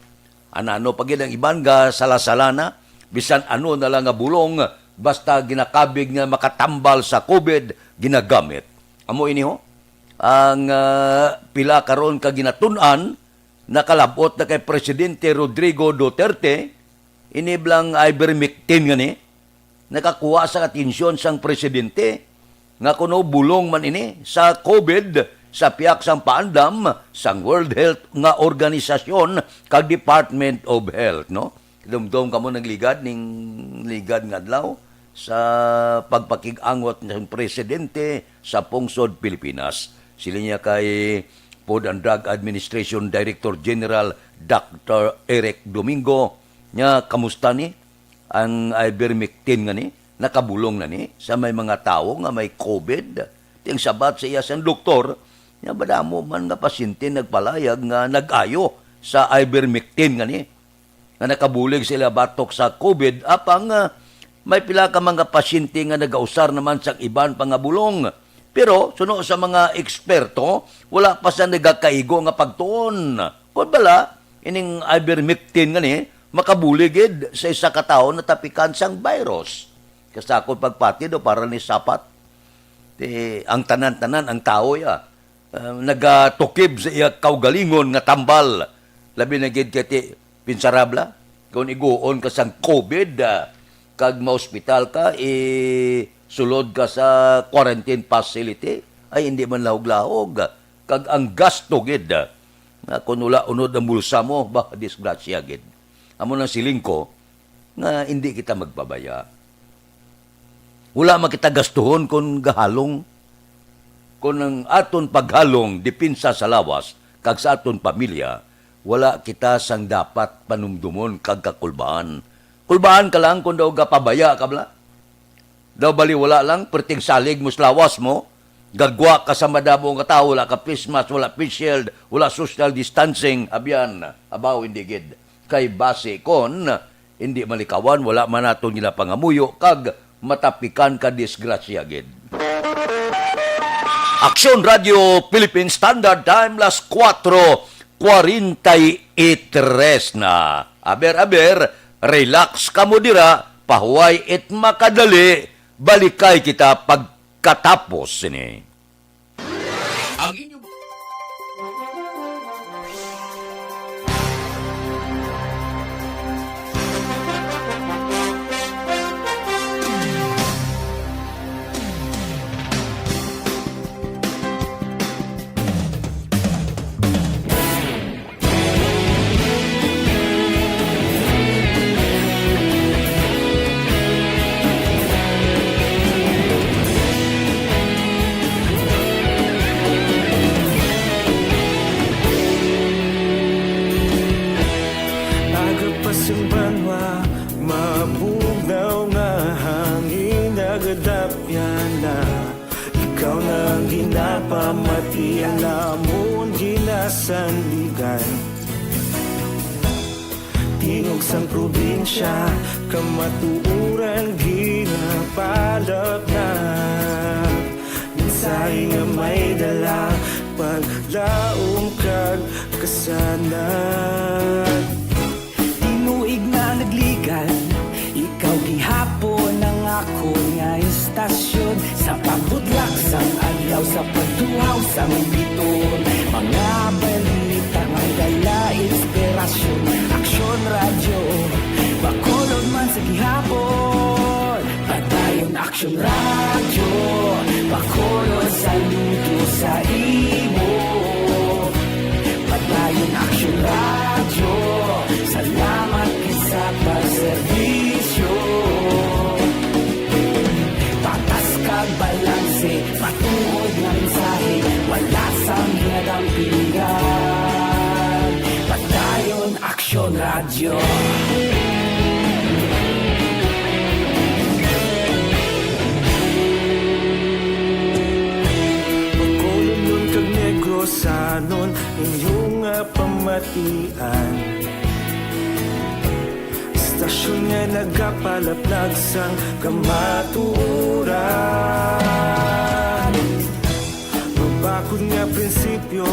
Speaker 2: Ano pag ang iban nga salasalana, bisan ano na lang nga bulong, basta ginakabig nga makatambal sa COVID, ginagamit. Amo ini ho? Ang pila karon ka ginatun-an, nakalabot na kay Presidente Rodrigo Duterte, iniblang ivermectin nga ni, nakakuha sa atensyon sang presidente nga kuno bulong man ini sa COVID sa piyak sang paandam sang World Health nga organisasyon kag Department of Health, no? Dumdum kamo nagligad ning ligad nga adlaw sa pagpakig-angot ng presidente sa pungsod Pilipinas. Sila niya kay Food and Drug Administration Director General Dr. Eric Domingo. Nya kamusta ni ang ivermectin nga ni nakabulong na ni sa may mga tao nga may COVID. Ting sabat sa iya sang doktor, nya badamo man nga pasyente nagpalayag nga nag-ayo sa ivermectin nga ni nga nakabulig sila batok sa COVID apang may pila ka mga pasyente nga nagausar naman sa iban pangabulong. Pero suno sa mga eksperto, wala pa sa nagakaigo nga pagtuon. Kung bala, ining ivermectin nga ni, makabuligid sa isa ka tawo na tapikan sang virus. Kasakot pagpati do para ni sapat. Ang tanan-tanan, ang tao ya, nagatukib sa iya kaugalingon nga tambal. Labi na gid kati pinsarabla. Kung iguon ka sang COVID, kag ma-hospital ka, sulod ka sa quarantine facility, ay hindi man lahog-lahog. Kag ang gasto gid, kung wala unod ang bulsa mo, disgrasya gid. Amo nang siling ko, nga hindi kita magpabaya. Wala makita gastuhon kung gahalong, kung ang aton paghalong dipinsa sa lawas, kag sa aton pamilya, wala kita sang dapat panumdumon kag kakulbaan. Kulbaan ka lang kung daw gapabaya ka bala. Daw bali wala lang, perting salig mo sa lawas mo, gagwa ka sa madamo nga tao, wala ka face mask, wala face shield, wala social distancing, abyan, abaw hindi gid. Kay base kon, hindi malikawan, wala man nato nila pangamuyo, kag matapikan ka disgrasya gid. Aksyon Radio Philippine Standard Time, las 4:43 na. Aber, relax ka mo dira, pahuway it makadali, balikay kita pagkatapos ini. Ang inyong
Speaker 15: pamati ang lamon ginasandigan. Tingog sang probinsya, kamatuuran ginapalap na. Minsay nga may dala, paglaom kag kasanan. Tinuig na nagligan, ikaw gihapon ang ako nga istasyon. Sa pagbudlak sang adlaw, sa pagtuhaw sang biton, mga balita nga dala inspirasyon. Aksyon radyo, bakolod man sa gihapon. Padayon aksyon radyo, bakolod sa luto sa imo. Padayon aksyon radyo, salamat sa pagserbisyo. Patas kag balanse, patuod na mensahe, wala sang hinadang pinggan. Padayon aksyon radyo. Pagkolon nun kag negrosanon, inyong pamatian. Stasyon nga nagapalaplag sang kamaturan. Mabakod nga prinsipyo,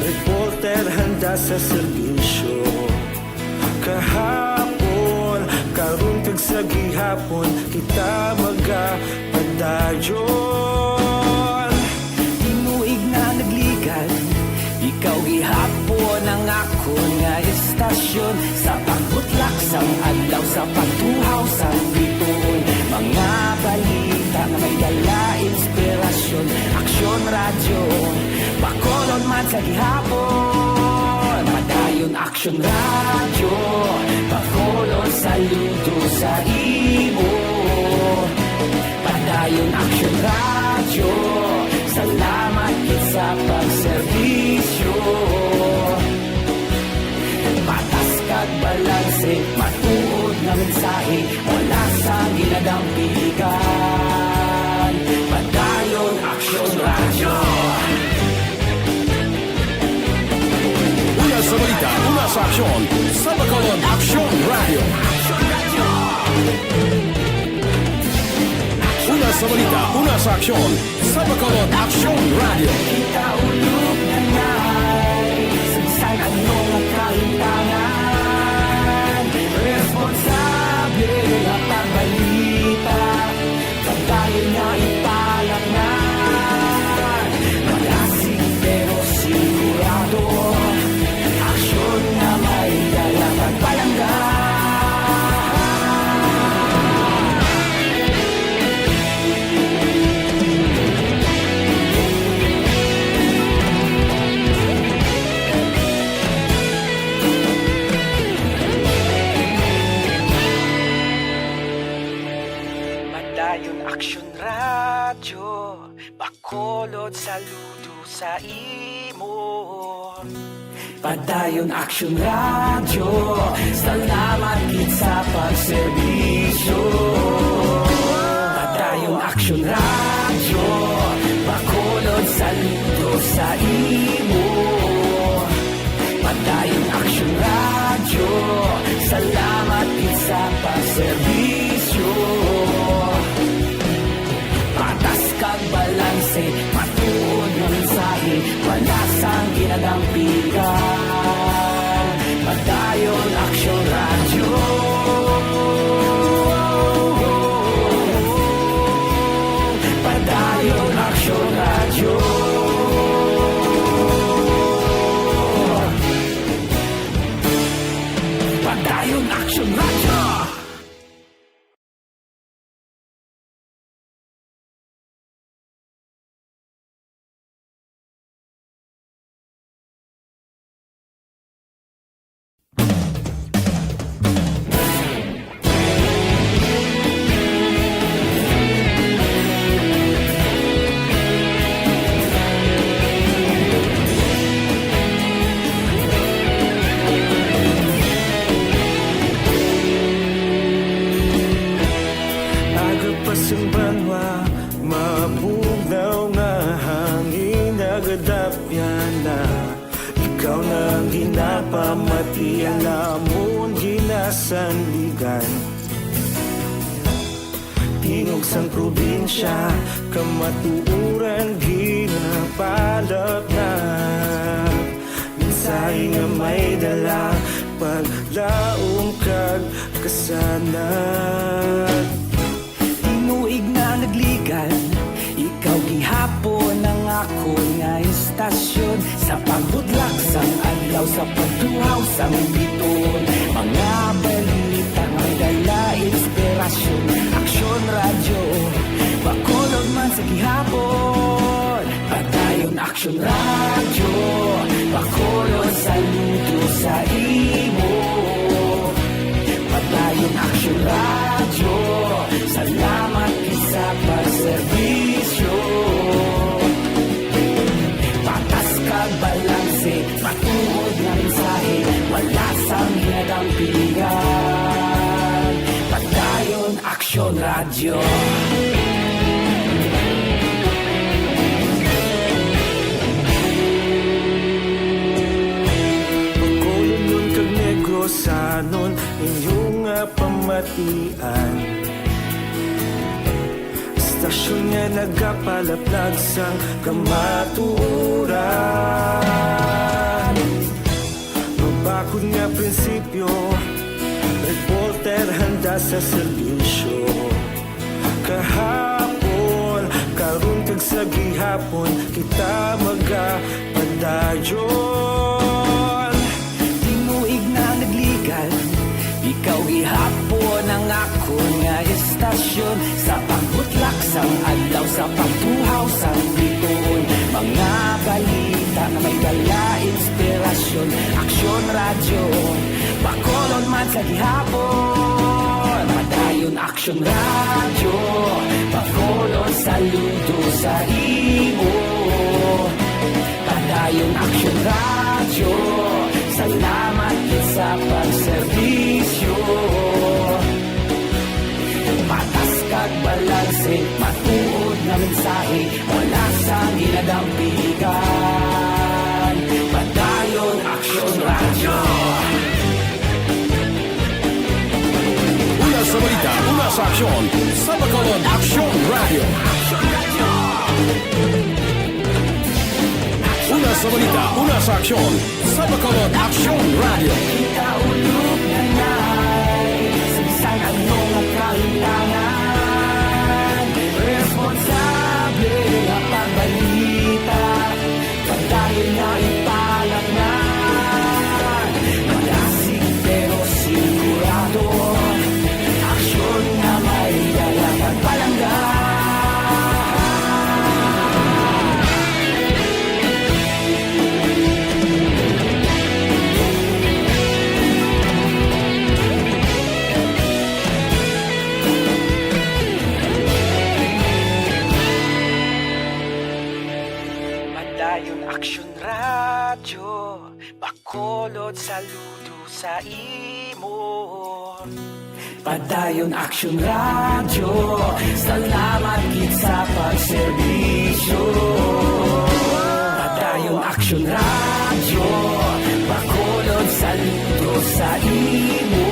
Speaker 15: reporter handa sa serbisyo. Kahapon, karon kag sa gihapon, kita magapadayon. Tinuig na nagligan, ikaw gihapon ang ako nga istasyon. Sa pagbutlak sang adlaw, sa pagtuhaw sang biton, sa gihapon. Padayon Action Radio, Bacolod saludo sa imo. Padayon Action Radio, salamat gid sa pagserbisyo. Patas kag balanse, matuod nga mensahe, wala sa ginadampigan. Padayon Action Radio.
Speaker 11: Una sa balita, una sa aksyon, sa Bacolod Action Radio. Una sa balita, una sa aksyon, sa Bacolod Action Radio.
Speaker 15: Kita ulog na ngay, sagsay anong ang kalintangan. Responsable at pagbalita, pagdayon na ipalangan. Malasig pero sigurado, aksyon na may dalang pagpalanggan. Padayon Action Radio, Bacolod saludo sa imo. Padayon Action Radio, salamat gid sa pagserbisyo. Padayon Action Radio, Bacolod saludo sa imo. Padayon Action Radio, salamat gid sa pagserbisyo. Patas kag balanse, matuod nga mensahe, wala sang ginadampigan. Padayon Action Radio. Padayon Action Radio. Padayon Action Radio. Agapasang banwa, mabugnaw nga hangin nagadapyan na. Ikaw na ang ginapamatian namon ginasanligan. Tingog sang probinsya, kamatuuran ginapalap na. Minsay nga may dala, paglaong kag kasanat. Tinuig na nagligan, ikaw gihapon ang ako nga istasyon. Sa pagbudlak sang adlaw, sa pagduhaw sang biton. Mga balita nga dala inspirasyon. Action Radio, Bacolod man sa gihapon. Padayon Action Radio, Bacolod saludo sa imo. Padayon Action Radio, salamat sa pagserbisyo. Patas kag balanse, matuod nga mensahe, wala sang ginadampigan. Padayon Action Radio. Bacolod nun kag Negrosanon, inyong nga pamatian. Stasyon nga nagapalaplag sang kamatuuran. Mabakod nga prinsipyo, reporter handa sa serbisyo. Kahapon, karon kag sa gihapon, kita magapadayon. Tinuig na nagligal, Ikaw gihapon ang ako nga istasyon, sa pagbutlak sang adlaw, sa pagtuhaw sang biton. Mga balita na may dala inspirasyon, Aksyon Radyo Bacolod man sa gihapon. Padayon Aksyon Radyo Bacolod, saludo sa imo. Padayon Aksyon Radyo, salamat sa pagserbisyo. Patas kag balanse, matuod na mensahe, wala sang ginadampigan. Padayon Aksyon Radyo.
Speaker 11: Una sa balita, una sa aksyon, sa Bacolod Aksyon Radio. Una sa balita, una sa aksyon, sa Bacolod Aksyon Radio.
Speaker 15: Ikaulog na na'y sagsang anong nakalintangan. Responsable ang pagbalita, pagdahil na ipalat na. Malasig pero sigurado, aksyon na may dalagang palangga. Padayon Aksyon Radyo Bacolod, saludo sa imo. Padayon Aksyon Radyo, salamat gid sa pagserbisyo. Padayon Aksyon Radyo Bacolod, saludo sa imo.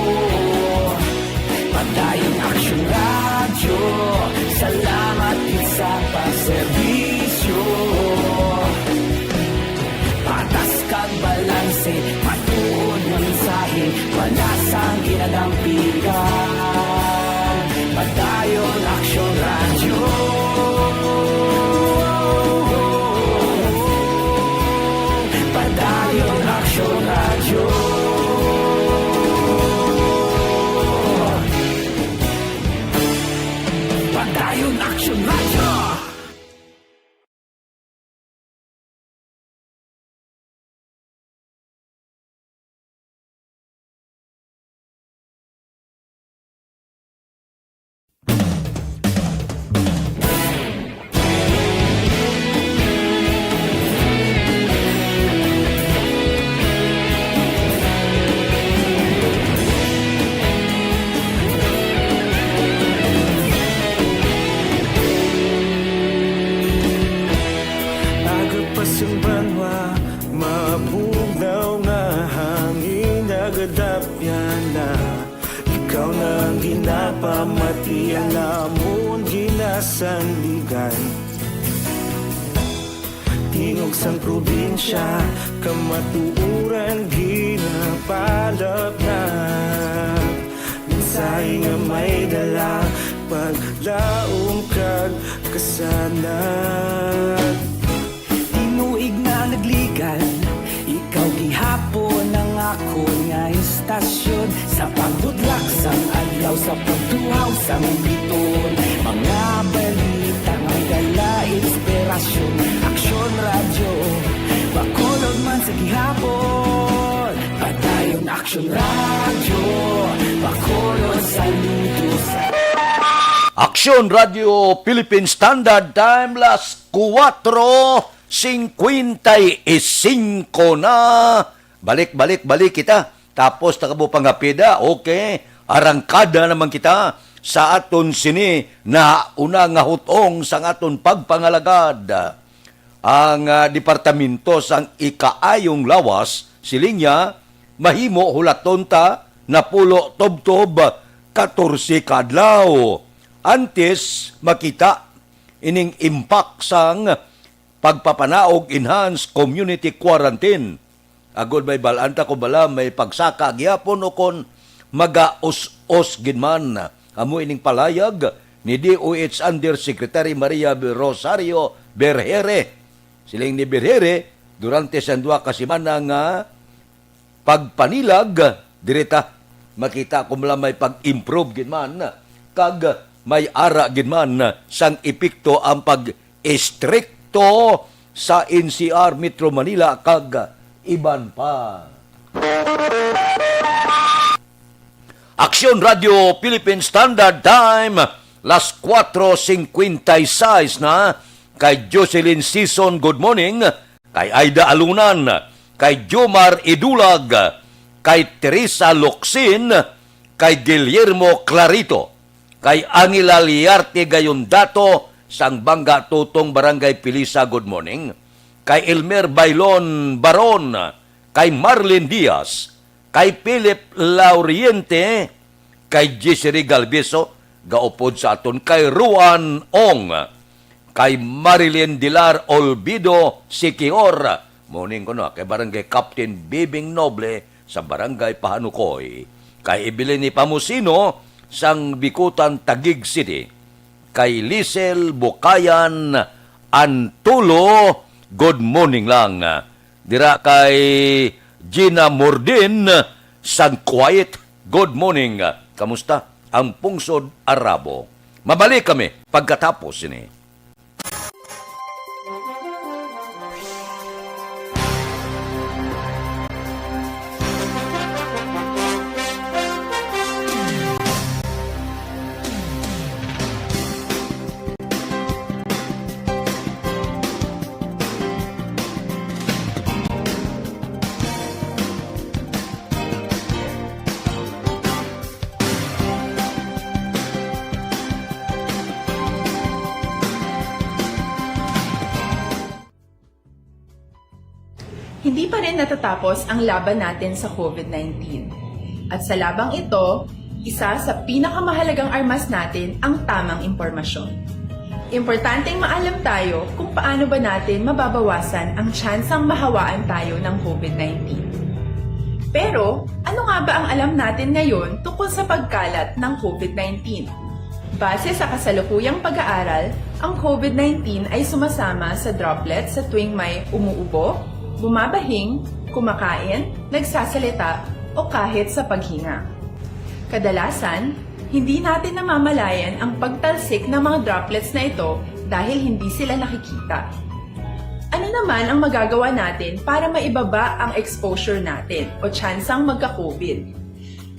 Speaker 15: Padayon Aksyon Radyo, salamat gid sa pagserbisyo. Patas kag balanse, matuod nga mensahe, wala sang ginadampigan. Padayon Aksyon Radyo. Padayon Aksyon Radyo. Padayon Aksyon Radyo.
Speaker 16: Agapasumbanwa, mabugnaw nga hangin nagadapyan na. Ikaw na ang ginapamatian namon ginasandigan. Tingog sang probinsya, kamatuuran ginapalap na. Minsay nga may dala, paglaong kag kasanan.
Speaker 15: Tinuig na nagligan, ikaw gihapon ang ako nga istasyon, sa pagbutlak sang adlaw, sa pagtuhaw sang biton. Mga balita may dala inspirasyon, Aksyon Radyo Bacolod man sa gihapon. Padayon Aksyon Radyo Bacolod, saludo sa
Speaker 2: Aksyon Radio Philippine Standard Time, las 4:55 na. Balik kita. Tapos takabo pangapida, okay. Arangkada naman kita sa aton sini na una nga hutong sa aton pagpangalagad. Ang departamento sang ikaayong lawas, silinya, mahimo hulaton ta na pulo tob-tob 14 kadlaw. Antes makita ining impact sang pagpapanaog enhanced community quarantine. Agod may balanta ko bala may pagsaka gyapon o kon magaos-os ginman. Amo ining palayag ni DOH Undersecretary Maria Rosario Berhere. Siling ni Berhere durante sa 2 ka semana nga pagpanilag direta makita kung may pag-improve gid man kag may ara gid man sang epekto ang pag-estrikto sa NCR Metro Manila kag iban pa. Aksyon Radio Philippine Standard Time, las 4:56 na. Kay Jocelyn Season, good morning. Kay Aida Alunan, kay Jomar Idulag, kay Teresa Locsin, kay Guillermo Clarito, kay Angela Liarte Gayondato, sang Bangga Tutong Barangay Pilisa, good morning. Kay Elmer Bailon Baron, kay Marlene Diaz, kay Philip Lauriente, kay Jessery Galbeso, gaupod sa aton, kay Ruan Ong, kay Marilyn Dilar Olvido Sikior, morning ko na, kay Barangay Captain Bibing Noble sa Barangay Pahanukoy, kay Evelyn Pamusino sang Bikutan Taguig City, kay Lisel Bukayan Antulo, good morning lang. Dira kay Gina Mordin sang Quiet, good morning. Kamusta ang Pungsod Arabo? Mabalik kami pagkatapos ini.
Speaker 13: Hindi pa rin natatapos ang laban natin sa COVID-19. At sa labang ito, isa sa pinakamahalagang armas natin ang tamang impormasyon. Importanteng maalam tayo kung paano ba natin mababawasan ang tsansang mahawaan tayo ng COVID-19. Pero, ano nga ba ang alam natin ngayon tungkol sa pagkalat ng COVID-19? Base sa kasalukuyang pag-aaral, ang COVID-19 ay sumasama sa droplets sa tuwing may umuubo, bumabahing, kumakain, nagsasalita, o kahit sa paghinga. Kadalasan, hindi natin namamalayan ang pagtalsik ng mga droplets na ito dahil hindi sila nakikita. Ano naman ang magagawa natin para maibaba ang exposure natin o tsansang magka-COVID?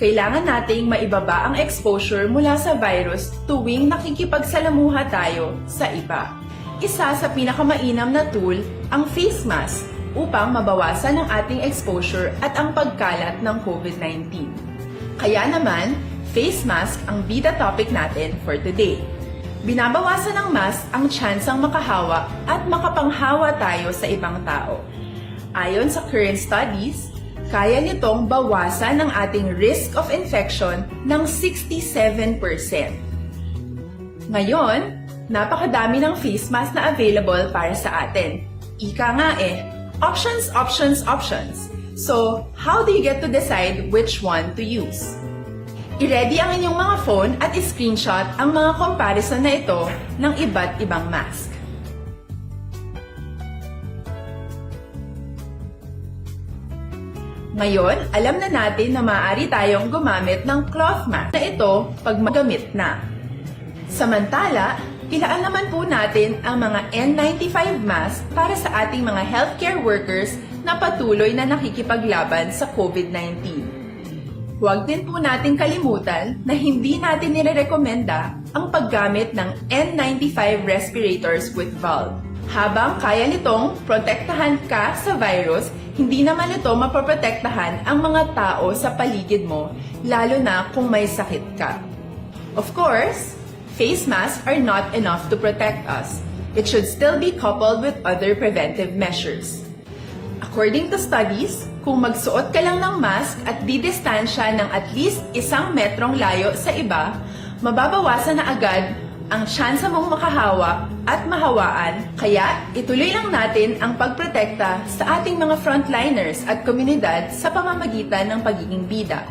Speaker 13: Kailangan nating maibaba ang exposure mula sa virus tuwing nakikipagsalamuha tayo sa iba. Isa sa pinakamainam na tool ang face mask upang mabawasan ang ating exposure at ang pagkalat ng COVID-19. Kaya naman, face mask ang bida topic natin for today. Binabawasan ng mask ang tsansang makahawa at makapanghawa tayo sa ibang tao. Ayon sa current studies, kaya nitong bawasan ang ating risk of infection ng 67%. Ngayon, napakadami ng face mask na available para sa atin. Ika nga options, options, options. So, how do you get to decide which one to use? I-ready ang inyong mga phone at i-screenshot ang mga comparison na ito ng iba't ibang mask. Ngayon, alam na natin na maaari tayong gumamit ng cloth mask na ito pag magamit na. Samantala, ilaan naman po natin ang mga N95 mask para sa ating mga healthcare workers na patuloy na nakikipaglaban sa COVID-19. Huwag din po natin kalimutan na hindi natin nirerekomenda ang paggamit ng N95 respirators with valve. Habang kaya nitong protektahan ka sa virus, hindi naman ito mapoprotektahan ang mga tao sa paligid mo, lalo na kung may sakit ka. Of course, face masks are not enough to protect us. It should still be coupled with other preventive measures. According to studies, kung magsuot ka lang ng mask at didistansya ng at least 1 metrong layo sa iba, mababawasan na agad ang tsansa mong makahawa at mahawaan, kaya ituloy lang natin ang pagprotekta sa ating mga frontliners at komunidad sa pamamagitan ng pagiging bida.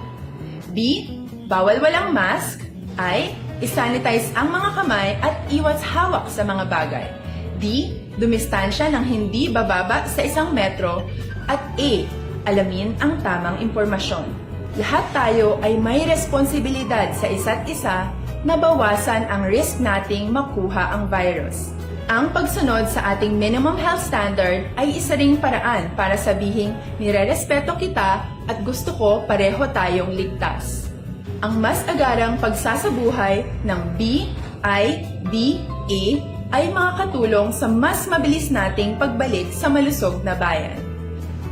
Speaker 13: B. Bawal walang mask. I. I-sanitize ang mga kamay at iwas hawak sa mga bagay. D. Dumistansya ng hindi bababa sa 1 metro. At A. Alamin ang tamang impormasyon. Lahat tayo ay may responsibilidad sa isa't isa na bawasan ang risk nating makuha ang virus. Ang pagsunod sa ating minimum health standard ay isa ring paraan para sabihing nirerespeto kita at gusto ko pareho tayong ligtas. Ang mas agarang pagsasabuhay ng BIDA ay makakatulong sa mas mabilis nating pagbalik sa malusog na bayan.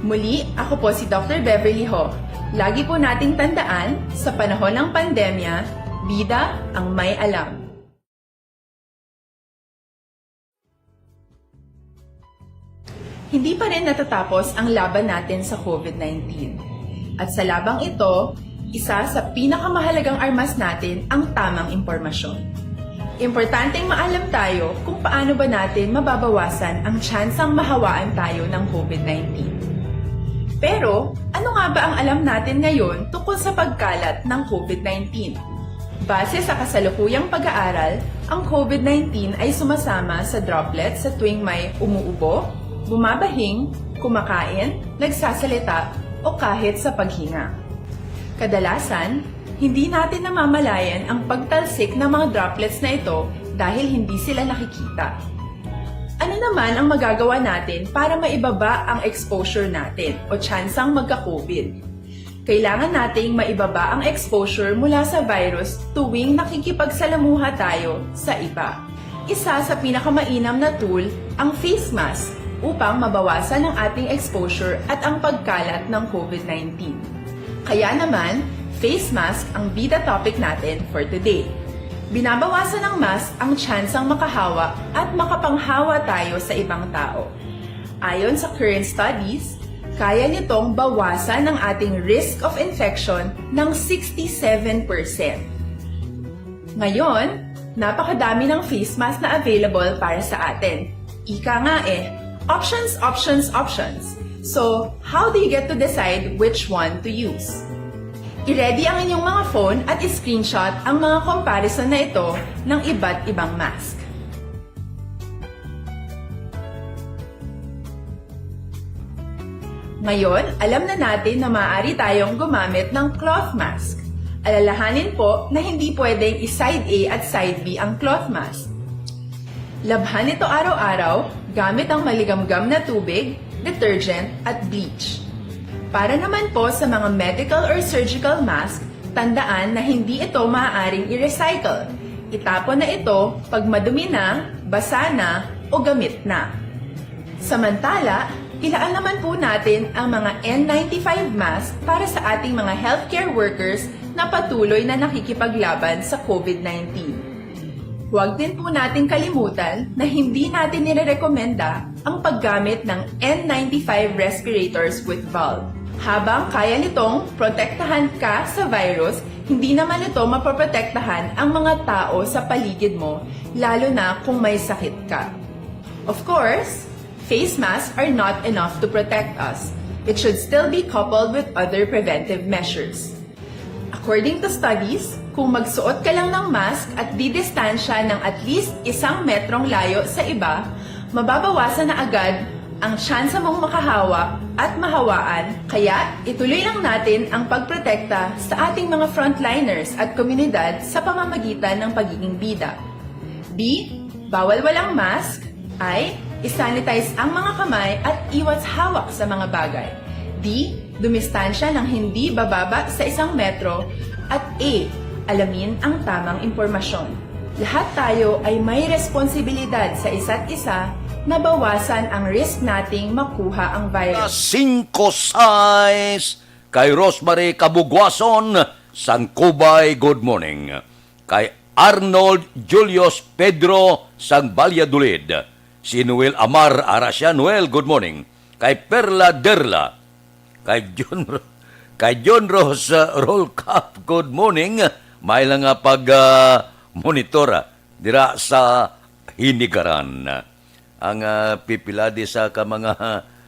Speaker 13: Muli, ako po si Dr. Beverly Ho. Lagi po nating tandaan, sa panahon ng pandemya, bida ang may alam. Hindi pa rin natatapos ang laban natin sa COVID-19. At sa labang ito, isa sa pinakamahalagang armas natin ang tamang impormasyon. Importanteng maalam tayo kung paano ba natin mababawasan ang tsansang mahawaan tayo ng COVID-19. Pero, ano nga ba ang alam natin ngayon tungkol sa pagkalat ng COVID-19? Base sa kasalukuyang pag-aaral, ang COVID-19 ay sumasama sa droplets sa tuwing may umuubo, bumabahing, kumakain, nagsasalita, o kahit sa paghinga. Kadalasan, hindi natin namamalayan ang pagtalsik ng mga droplets na ito dahil hindi sila nakikita. Ano naman ang magagawa natin para maibaba ang exposure natin o tsansang magka-COVID? Kailangan nating maibaba ang exposure mula sa virus tuwing nakikipagsalamuha tayo sa iba. Isa sa pinakamainam na tool ang face mask upang mabawasan ang ating exposure at ang pagkalat ng COVID-19. Kaya naman, face mask ang bida topic natin for today. Binabawasan ng mask ang tsansang makahawa at makapanghawa tayo sa ibang tao. Ayon sa current studies, kaya nitong bawasan ang ating risk of infection ng 67%. Ngayon, napakadami ng face mask na available para sa atin. Ika nga options, options, options. So, how do you get to decide which one to use? I-ready ang inyong mga phone at i-screenshot ang mga comparison na ito ng iba't ibang mask. Ngayon, alam na natin na maaari tayong gumamit ng cloth mask. Alalahanin po na hindi pwedeng i-side A at side B ang cloth mask. Labhan ito araw-araw gamit ang maligamgam na tubig, detergent at bleach. Para naman po sa mga medical or surgical mask, tandaan na hindi ito maaaring i-recycle. Itapon na ito pag madumi na, basa na, o gamit na. Samantala, ilaan naman po natin ang mga N95 mask para sa ating mga healthcare workers na patuloy na nakikipaglaban sa COVID-19. Huwag din po natin kalimutan na hindi natin nirerekomenda ang paggamit ng N95 respirators with valve. Habang kaya nitong protektahan ka sa virus, hindi naman ito mapoprotektahan ang mga tao sa paligid mo, lalo na kung may sakit ka. Of course, face masks are not enough to protect us. It should still be coupled with other preventive measures. According to studies, kung magsuot ka lang ng mask at didistansya ng at least 1 metrong layo sa iba, mababawasan na agad ang tsansa mong makahawa at mahawaan, kaya ituloy lang natin ang pagprotekta sa ating mga frontliners at komunidad sa pamamagitan ng pagiging bida. B. Bawal walang mask. I. Isanitize ang mga kamay at iwas hawak sa mga bagay. D. Dumistansya ng hindi bababa sa 1 metro. At A. Alamin ang tamang impormasyon. Lahat tayo ay may responsibilidad sa isa't isa na bawasan ang risk nating makuha ang virus.
Speaker 2: 5-6 kay Rosemary Kabugwason, Sangkubay, good morning. Kay Arnold Julius Pedro, Sang Valladolid. Si Noel Amar Arasya, Noel, good morning. Kay Perla Derla. Kay John Rose Roll Cup, good morning. May lang nga pag-monitora dira sa Hinigaran. Ang pipiladi sa ka mga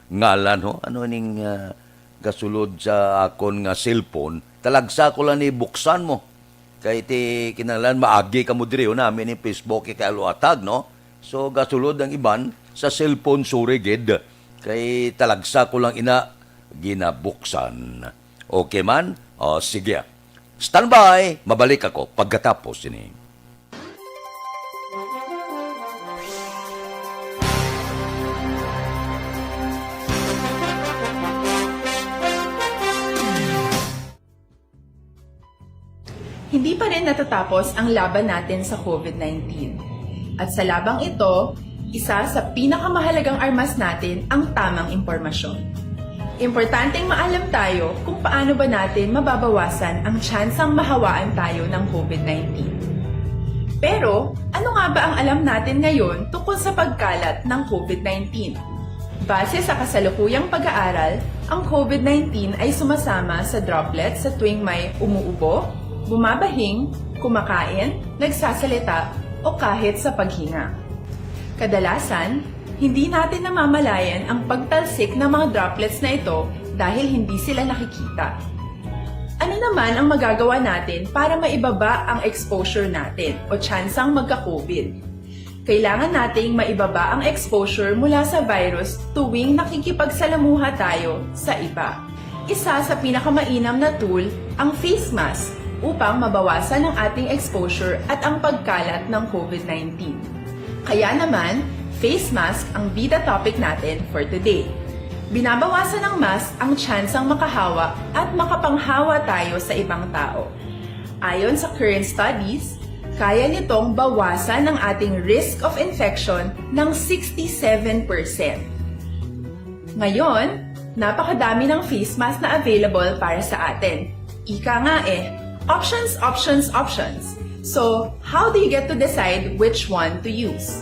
Speaker 2: ngalan, ho? Ano ning gasulod sa akon nga cellphone, talagsa ko lang ni buksan mo. Kay ti kinalan maagi ka mo diri namin ni Facebook kay aluatag, no? So gasulod ang iban sa cellphone surigid kay talagsa ko lang ina ginabuksan. Okay man? O, sige. Standby, mabalik ako pagkatapos ini.
Speaker 13: Hindi pa rin natatapos ang laban natin sa COVID-19. At sa labang ito, isa sa pinakamahalagang armas natin ang tamang impormasyon. Importanteng maalam tayo kung paano ba natin mababawasan ang tsansang mahawaan tayo ng COVID-19. Pero, ano nga ba ang alam natin ngayon tungkol sa pagkalat ng COVID-19? Base sa kasalukuyang pag-aaral, ang COVID-19 ay sumasama sa droplets sa tuwing may umuubo, bumabahing, kumakain, nagsasalita, o kahit sa paghinga. Kadalasan, hindi natin namamalayan ang pagtalsik ng mga droplets na ito dahil hindi sila nakikita. Ano naman ang magagawa natin para maibaba ang exposure natin o tsansang magka-COVID? Kailangan nating maibaba ang exposure mula sa virus tuwing nakikipagsalamuha tayo sa iba. Isa sa pinakamainam na tool ang face mask upang mabawasan ang ating exposure at ang pagkalat ng COVID-19. Kaya naman, face mask ang bida topic natin for today. Binabawasan ng mask ang tsansang makahawa at makapanghawa tayo sa ibang tao. Ayon sa current studies, kaya nitong bawasan ang ating risk of infection ng 67%. Ngayon, napakadami ng face mask na available para sa atin. Ika nga options, options, options. So, how do you get to decide which one to use?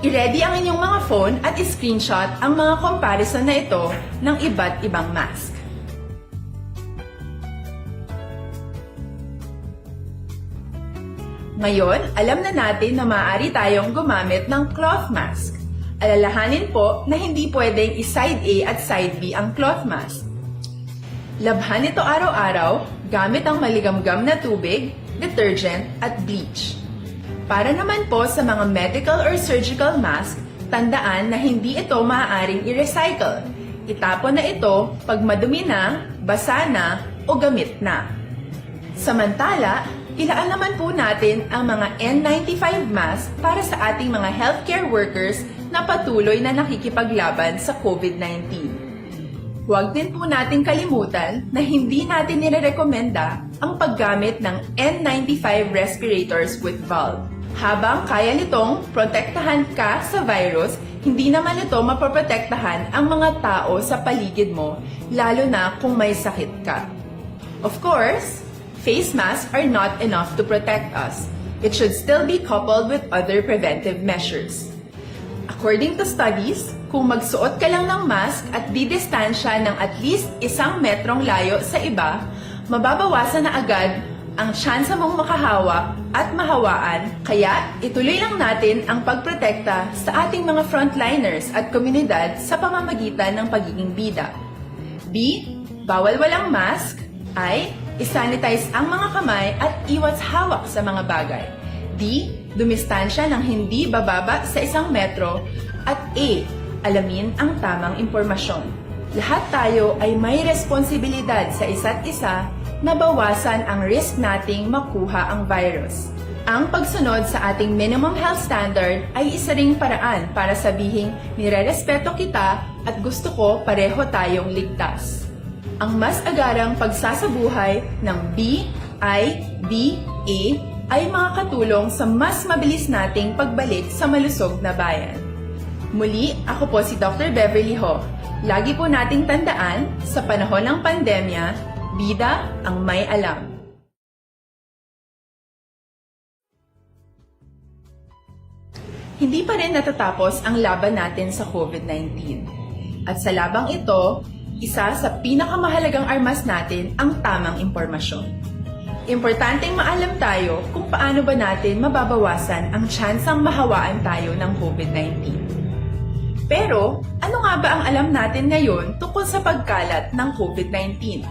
Speaker 13: I-ready ang inyong mga phone at i-screenshot ang mga comparison na ito ng iba't ibang mask. Ngayon, alam na natin na maaari tayong gumamit ng cloth mask. Alalahanin po na hindi pwedeng i-side A at side B ang cloth mask. Labhan ito araw-araw gamit ang maligamgam na tubig, detergent at bleach. Para naman po sa mga medical or surgical mask, tandaan na hindi ito maaaring i-recycle. Itapon na ito pag madumi na, basa na, o gamit na. Samantala, ilaan naman po natin ang mga N95 mask para sa ating mga healthcare workers na patuloy na nakikipaglaban sa COVID-19. Huwag din po natin kalimutan na hindi natin nirerekomenda ang paggamit ng N95 respirators with valve. Habang kaya nitong protektahan ka sa virus, hindi naman ito mapoprotektahan ang mga tao sa paligid mo, lalo na kung may sakit ka. Of course, face masks are not enough to protect us. It should still be coupled with other preventive measures. According to studies, kung magsuot ka lang ng mask at didistansya ng at least 1 metrong layo sa iba, mababawasan na agad ang tsansa mong makahawa at mahawaan, kaya ituloy lang natin ang pagprotekta sa ating mga frontliners at komunidad sa pamamagitan ng pagiging bida. B. Bawal walang mask. I. Isanitize ang mga kamay at iwas hawak sa mga bagay. D. Dumistansya ng hindi bababa sa 1 metro. At A. Alamin ang tamang impormasyon. Lahat tayo ay may responsibilidad sa isa't isa na bawasan ang risk nating makuha ang virus. Ang pagsunod sa ating minimum health standard ay isa ring paraan para sabihing nirerespeto kita at gusto ko pareho tayong ligtas. Ang mas agarang pagsasabuhay ng B, I, D, A ay makakatulong sa mas mabilis nating pagbalik sa malusog na bayan. Muli, ako po si Dr. Beverly Ho. Lagi po nating tandaan, sa panahon ng pandemya, bida ang may alam. Hindi pa rin natatapos ang laban natin sa COVID-19. At sa labang ito, isa sa pinakamahalagang armas natin ang tamang impormasyon. Importanteng maalam tayo kung paano ba natin mababawasan ang tsansang mahawaan tayo ng COVID-19. Pero, ano nga ba ang alam natin ngayon tungkol sa pagkalat ng COVID-19?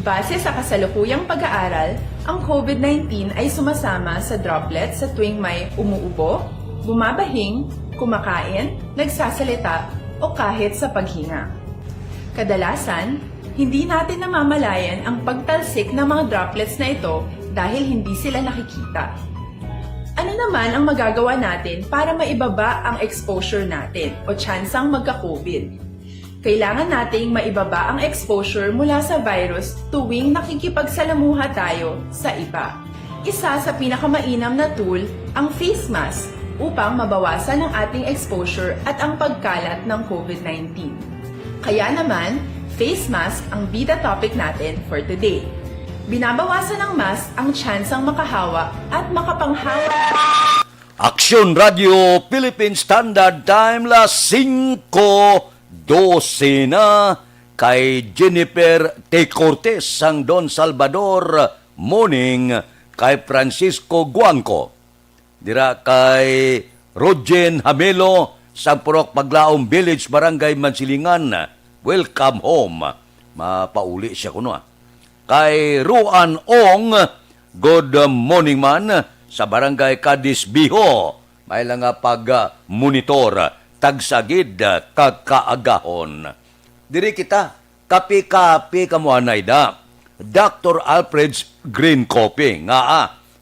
Speaker 13: Base sa kasalukuyang pag-aaral, ang COVID-19 ay sumasama sa droplets sa tuwing may umuubo, bumabahing, kumakain, nagsasalita, o kahit sa paghinga. Kadalasan, Hindi natin namamalayan ang pagtalsik ng mga droplets na ito dahil hindi sila nakikita. Ano naman ang magagawa natin para maibaba ang exposure natin o tsansang magka-COVID? Kailangan nating maibaba ang exposure mula sa virus tuwing nakikipagsalamuha tayo sa iba. Isa sa pinakamainam na tool ang face mask upang mabawasan ang ating exposure at ang pagkalat ng COVID-19. Kaya naman, face mask ang bida topic natin for today. Binabawasan ng mask ang tsansang makahawa at makapanghawa.
Speaker 2: Aksyon Radio Philippine Standard Time la 5:12 na kay Jennifer T. Cortez sang Don Salvador Morning kay Francisco Guangco. Dira kay Rogen Hamelo sang Purok Paglaom Village Barangay Mansilingan. Welcome home. Mapauli siya kuno. Kay Ruan Ong, good morning man sa Barangay Cadiz Biho. May lang pag-monitor, tagsagid, kakaagahon. Diri kita, kapi-kapi kamuanay da. Dr. Alfred's Green Coffee.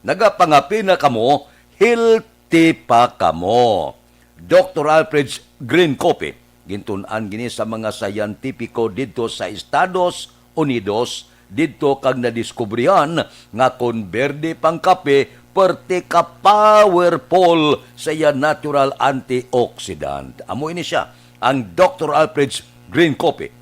Speaker 2: Nagapangapi na kamo, healthy pa kamo. Dr. Alfred's Green Coffee. Gintunan gini sa mga sayantipiko dito sa Estados Unidos, dito kag nadiskubrihan nga kon berde pang kape, perti ka powerful sa iya natural antioxidant. Amo ini siya, ang Dr. Alfred's Green Coffee.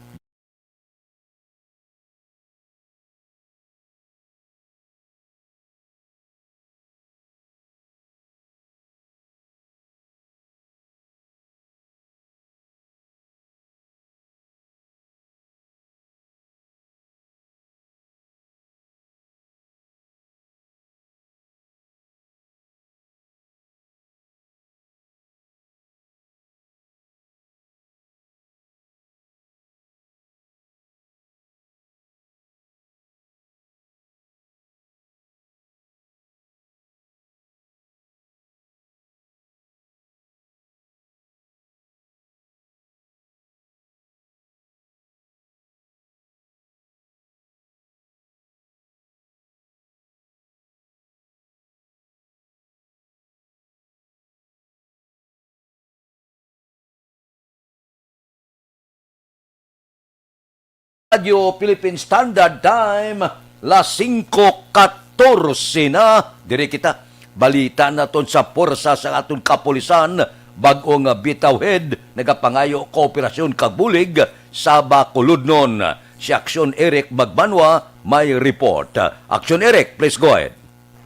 Speaker 2: Radio Philippine Standard Time, la 5:14 na. Dire kita, balita naton sa porsa sa aton kapulisan, bag-ong bitawhead, nagapangayo kooperasyon kagbulig sa Bacolodnon. Si Aksyon Eric Magbanwa may report. Aksyon Eric, please go ahead.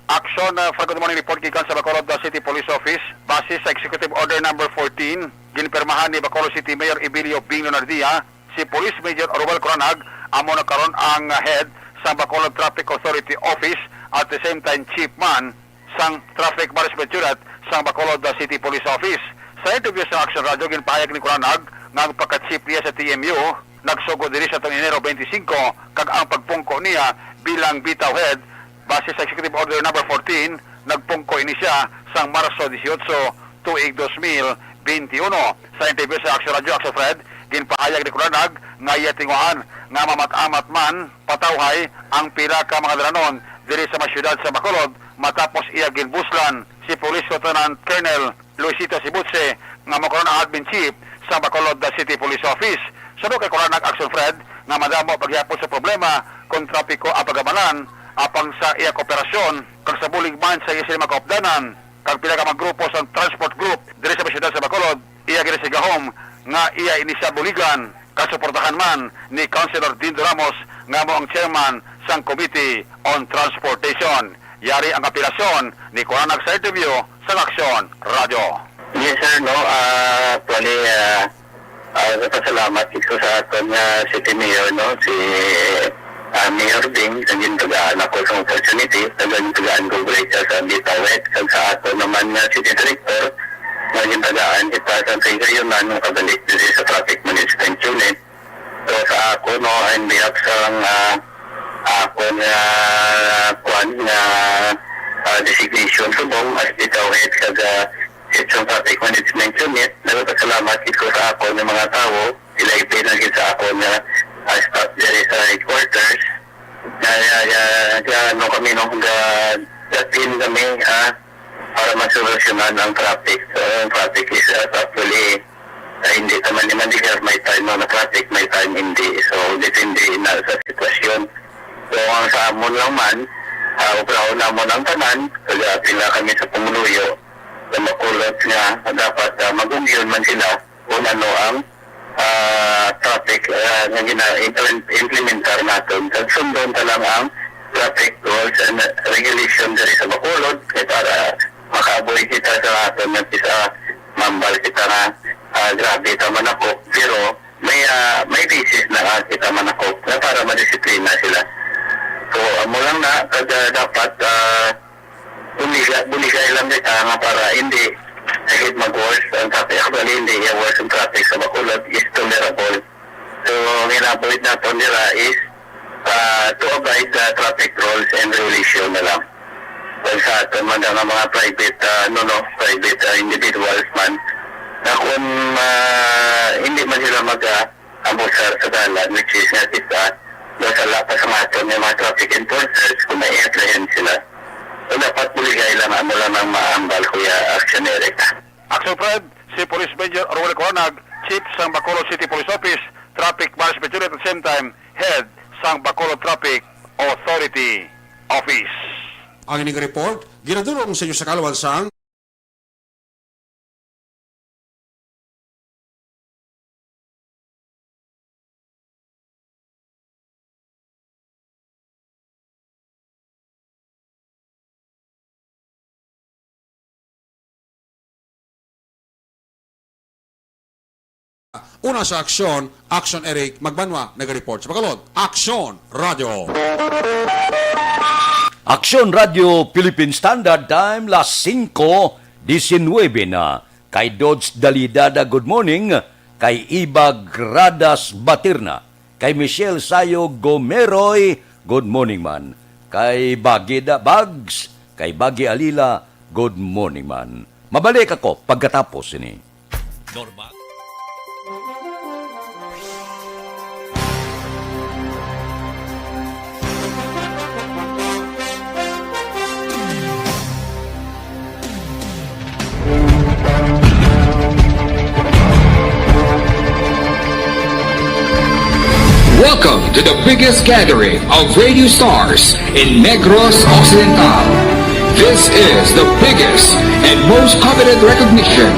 Speaker 17: Action for good morning report gikan sa Bacolod City Police Office base sa Executive Order number 14 ginpermahan ni Bacolod City Mayor Emilio Bing Leonardia. Si Police Major Orwell Coronag amo na karon ang head sa Bacolod Traffic Authority Office at the same time chief man sang Traffic Management Unit sa Bacolod City Police Office. Sa interview sa Action Radio ginpahayag ni Coronag nga ang pagka-chief niya sa TMU nagsugod diri sa Enero 25 kag ang pagpungko niya bilang bitaw head base sa Executive Order number 14 nagpungko ini siya sang Marso 18 tuig 2021. Sa interview sa Action Radio, Action Fred ginpahayag ni Coronag nga yatinguan nga mamat-amat man patawhay ang pila ka mga dalanon diri sa masyudad sa Bacolod matapos iya ginbuslan si Police Lieutenant Colonel Luisito Sibutse nga makaroon ang admin chief sa Bacolod City Police Office. Sado kay Coronag Action Fred nga madamo paghapon sa problema kung trapiko apagamanan apang sa iya kooperasyon kag sa bulig man sa iya sila makaupdanan kag pila ka mga grupo sa transport group diri sa masyudad sa Bacolod iya ginisigahom nga iya inisa buligan kasuportahan man ni Councilor Dindo Ramos nga mo ang chairman sang Committee on Transportation. Yari ang kapilasyon ni Coronag sa interview sa Action Radio.
Speaker 18: Yes sir, no, actually, napasalamat ito sa aton City Mayor, no, si Mayor Bing, naging tagaan ako sa opportunity, naging tagaan ko break sa Bitawet, kag sa aton naman City Director, naging tagaan kita sa kayunan ng kabalik dito sa Traffic Management Unit. So sa ako, no, and behalf sa ako na kwan na designation subong as Bitawet kag sa Traffic Management Unit, nagpasalamat ito sa ako ng mga tao, sila ipinagin sa ako na stop there sa headquarters. Kaya kami nung datin kami para masolusyonan ang traffic. So, ang traffic is actually hindi naman may time na traffic, may time hindi. So, depende na sa sitwasyon. So, ang sa amon lang man, upraon namon ang tanan, kaya pila kami sa Pumuluyo, na makulot nga, dapat mag-umyon man sila kung ano ang traffic na implementar natin. Sundon ta lang ang traffic rules and regulation dari sa Bacolod para makaboy kita sa atin at isa mambal kita na grabe ta manakop, pero may basis na kita manakop na para madisiplina sila. So amo lang na kada dapat buligay lang kita nga para hindi kahit mag-worse ang traffic. Actually hindi yung worse ang traffic sa Bacolod is tolerable. So minabulit na ito nila is to abide the traffic rules and regulation na lang. Dahil sa atin man ang mga private individuals man na kung hindi man sila mag-abusar sa dalan, which is nga kita masala pa sa atin yung mga traffic enforcers kung may apprehend sila. So dapat buligay lang ang ang maambal kuya Action Eric.
Speaker 17: Action Fred, si Police Major Orwell Coronag, Chief sang Bacolod City Police Office, Traffic Management Unit at the same time, Head sang Bacolod Traffic Authority Office.
Speaker 19: Ang ining report, ginadurong sa inyo sa kalawansang una sa aksyon, Action Eric Magbanwa, nag-report sa Bacolod. Action Radio!
Speaker 2: Aksyon Radio Philippine Standard Time, las 5:19 na. Kay Dodge Dalidada, good morning. Kay Ibag Radas Batirna. Kay Michelle Sayo Gomeroy, good morning man. Kay Bagida Bags, kay Bagi Alila, good morning man. Mabalik ako pagkatapos ini. Normal.
Speaker 4: Welcome to the biggest gathering of radio stars in Negros Occidental. This is the biggest and most coveted recognition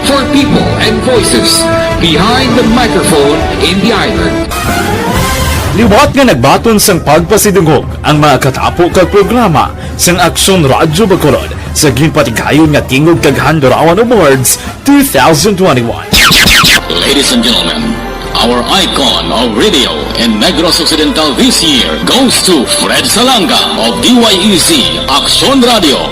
Speaker 4: for people and voices behind the microphone in the island.
Speaker 5: Liwat nga nagbaton sang pagpasidungog ang mga katapo kag programa sang Aksyon Radyo Bacolod sa ginpatigayon nga Tingog Cagayan de Oro Awards 2021.
Speaker 6: Ladies and gentlemen, our icon of radio in Negros Occidental this year goes to Fred Salanga of DYEZ Aksyon Radio.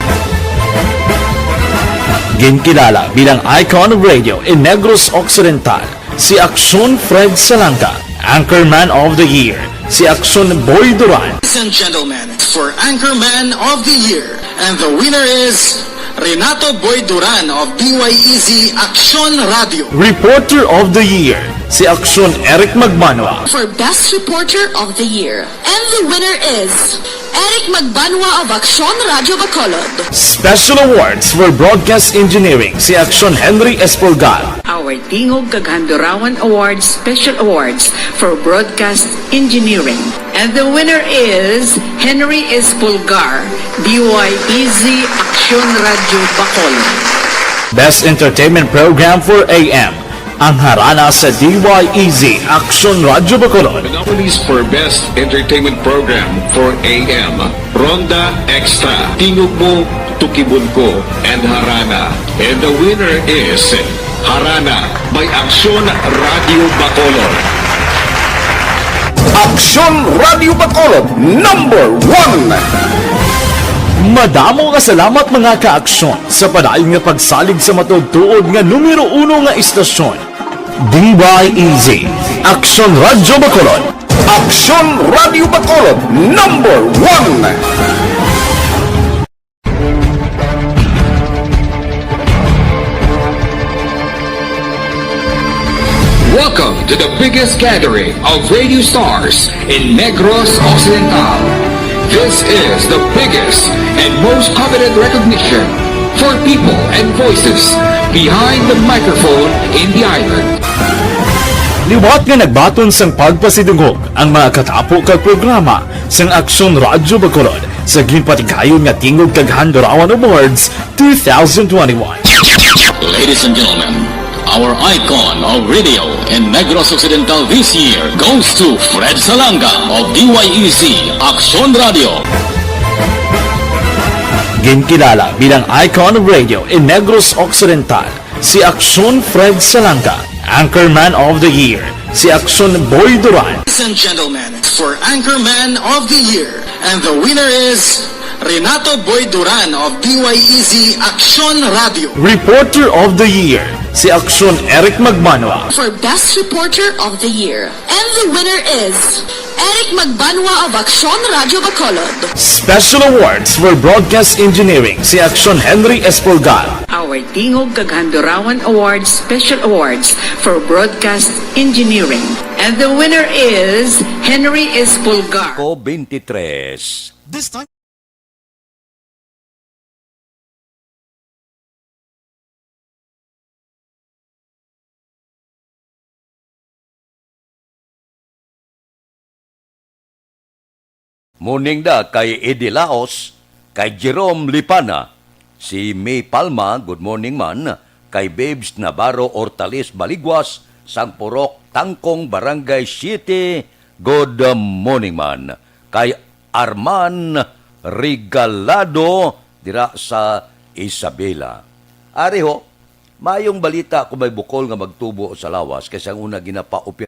Speaker 5: Ginkilala bilang icon of radio in Negros Occidental, si Aksyon Fred Salanga. Anchorman of the Year, si Aksyon Boy Duran.
Speaker 6: Ladies and gentlemen, for Anchorman of the Year, and the winner is Renato Boy Duran of DYEZ Aksyon Radio.
Speaker 5: Reporter of the Year, si Aksyon Eric Magbanwa.
Speaker 7: For Best Reporter of the Year, and the winner is Eric Magbanwa of Aksyon Radio Bacolod.
Speaker 5: Special awards for broadcast engineering, si Aksyon Henry Espolgar.
Speaker 8: Our Tingog Cagayan de Oro Awards Special Awards for Broadcast Engineering. And the winner is Henry Espolgar, DYEZ Aksyon Radio Bacolod.
Speaker 5: Best Entertainment Program for AM, ang harana sa DYEZ Aksyon Radio Bacolod.
Speaker 1: The nominees for Best Entertainment Program for AM, Ronda Extra, Tingog Mo, Tukibon Ko, and Harana. And the winner is Harana by Aksyon Radio Bacolod.
Speaker 11: Aksyon Radio Bacolod, #1.
Speaker 5: Madamo nga salamat mga kaaksyon sa padayon nga pagsalig sa matugtuod nga numero 1 nga istasyon. DYEZ Aksyon Radio Bacolod.
Speaker 11: Aksyon Radio Bacolod, #1.
Speaker 4: Welcome to the biggest gathering of radio stars in Negros Occidental. This is the biggest and most coveted recognition for people and voices behind the microphone in the island.
Speaker 5: Liwat nga nagbaton sang pagpasidungog ang mga katapo kag programa sang Aksyon Radyo Bacolod sa ginpatigayon nga Tingog kag Handurawan Awards 2021.
Speaker 6: Ladies and gentlemen, our icon of radio in Negros Occidental this year goes to Fred Salanga of DYEC Aksyon Radio.
Speaker 5: Ginkilala bilang icon of radio in Negros Occidental, si Aksyon Fred Salanga. Anchorman of the Year, si Aksyon Boy Duran.
Speaker 6: Ladies and gentlemen, for Anchorman of the Year, and the winner is Renato Boy Duran of DYEC Aksyon Radio.
Speaker 5: Reporter of the Year, si Aksyon Eric Magmanwa.
Speaker 7: For Best Reporter of the Year, and the winner is Eric Magbanwa of Aksyon Radio Bacolod.
Speaker 5: Special Awards for Broadcast Engineering, si Aksyon Henry Espolgar.
Speaker 8: Our Tingog kag Handurawan Awards Special Awards for Broadcast Engineering. And the winner is Henry Espolgar.
Speaker 2: Ko 23.
Speaker 5: This time
Speaker 2: Morning da kay Eddie Laos, kay Jerome Lipana, si May Palma, good morning man, kay Babes Navarro Hortales Baligwas, sang Purok Tangkong Barangay City, good morning man, kay Arman Regalado dira sa Isabela. Ariho, mayong balita kung may bukol nga magtubo sa lawas kasi ang una ginapaupya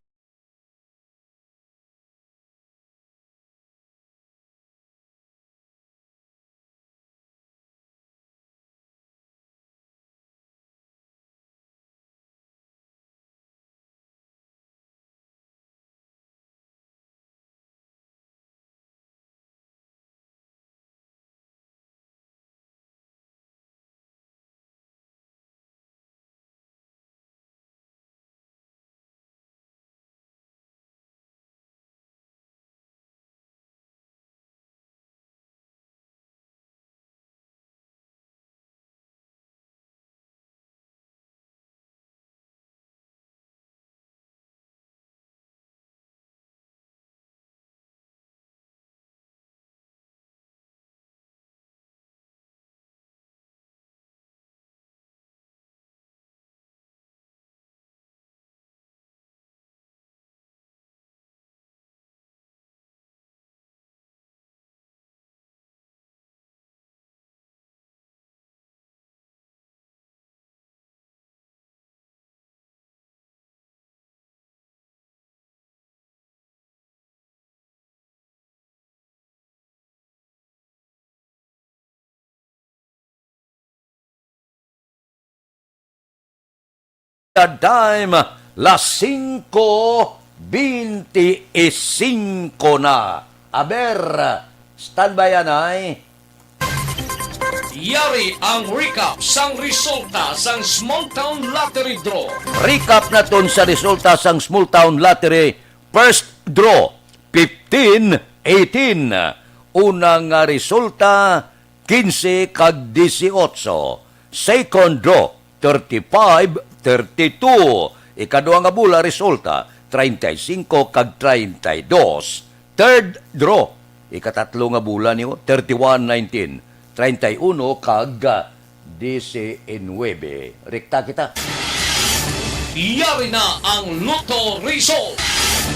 Speaker 2: time, las 5:25 na. Aber, standby yan ay.
Speaker 11: Yari ang recap sang resulta sang Small Town Lottery Draw.
Speaker 2: Recap na ton sa resulta sang Small Town Lottery. First draw, 15-18. Unang resulta, 15 kag 18. Second draw, 35-32. Ikaduha nga bula resulta, 35 kag 32. Third draw, ikatatlo nga bula niyo, 31-19. 31 kag 19. Rekta kita.
Speaker 11: Yari na ang Lotto result.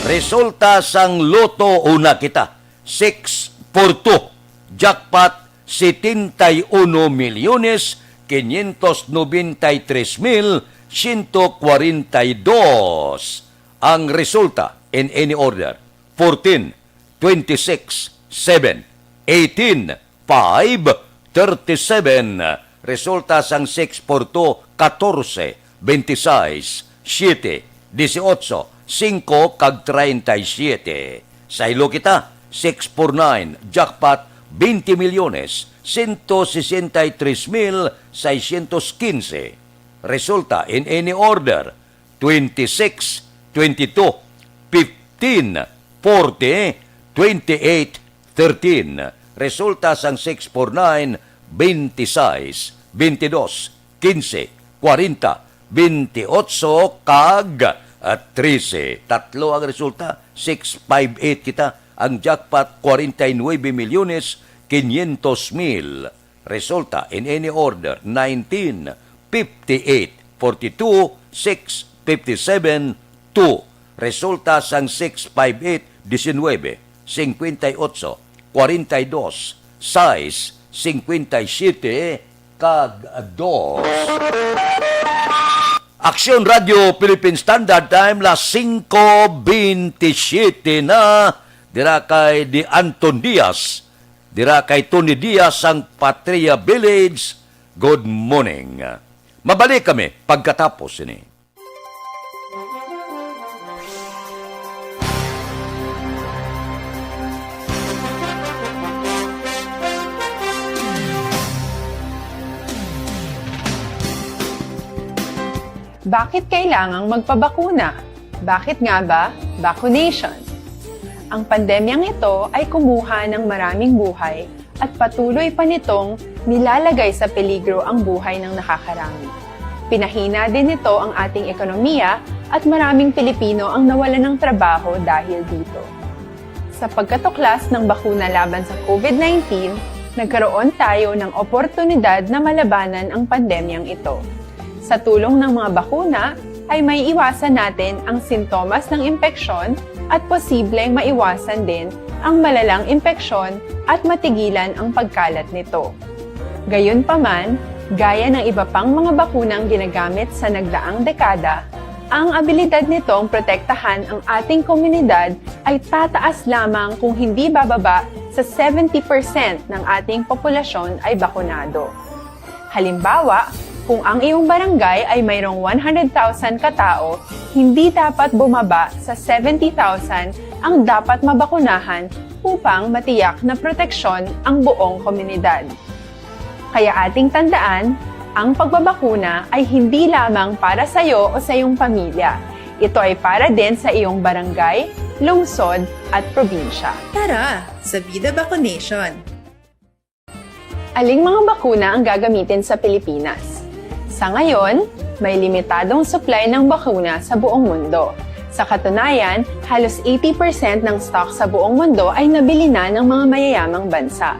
Speaker 2: Resulta sang Lotto una kita. 6-4-2. Jackpot 71 milyones 593,142. Ang resulta in any order. 14, 26, 7, 18, 5, 37. Resulta sang 6-4-2, 14, 26, 7, 18, 5 kag 37. Sa ilo kita, 649, jackpot 20 milyones, 163,615. Resulta in any order, 26, 22, 15-40-28-13. Resulta sang 649, 26, 22, 15, 40, 28 kag 13. Tatlo ang resulta, 658 kita. Ang jackpot, 49,500,500,000. Resulta in any order, 19, 58, 42, 6, 57, 2. Resulta sang 658, 19, 58, 42, 6, 57, kag 2. Aksyon Radio Philippine Standard Time, las 5:27 na, dira kay Di Anton Diaz, dira kay Tony Diaz ang Patria Village. Good morning. Mabalik kami pagkatapos ini.
Speaker 13: Bakit kailangang magpabakuna? Bakit nga ba vaccination? Ang pandemyang ito ay kumuha ng maraming buhay at patuloy pa nitong nilalagay sa peligro ang buhay ng nakakarami. Pinahina din nito ang ating ekonomiya at maraming Pilipino ang nawalan ng trabaho dahil dito. Sa pagkatuklas ng bakuna laban sa COVID-19, nagkaroon tayo ng oportunidad na malabanan ang pandemyang ito. Sa tulong ng mga bakuna, ay may iwasan natin ang sintomas ng impeksyon at posibleng maiwasan din ang malalang impeksyon at matigilan ang pagkalat nito. Gayunpaman, gaya ng iba pang mga bakunang ginagamit sa nagdaang dekada, ang abilidad nitong protektahan ang ating komunidad ay tataas lamang kung hindi bababa sa 70% ng ating populasyon ay bakunado. Halimbawa, kung ang iyong barangay ay mayroong 100,000 katao, hindi dapat bumaba sa 70,000 ang dapat mabakunahan upang matiyak na proteksyon ang buong komunidad. Kaya ating tandaan, ang pagbabakuna ay hindi lamang para sa iyo o sa iyong pamilya. Ito ay para din sa iyong barangay, lungsod at probinsya.
Speaker 14: Tara, sa Vida Vaccination!
Speaker 13: Aling mga bakuna ang gagamitin sa Pilipinas? Sa ngayon, may limitadong supply ng bakuna sa buong mundo. Sa katunayan, halos 80% ng stock sa buong mundo ay nabili na ng mga mayayamang bansa.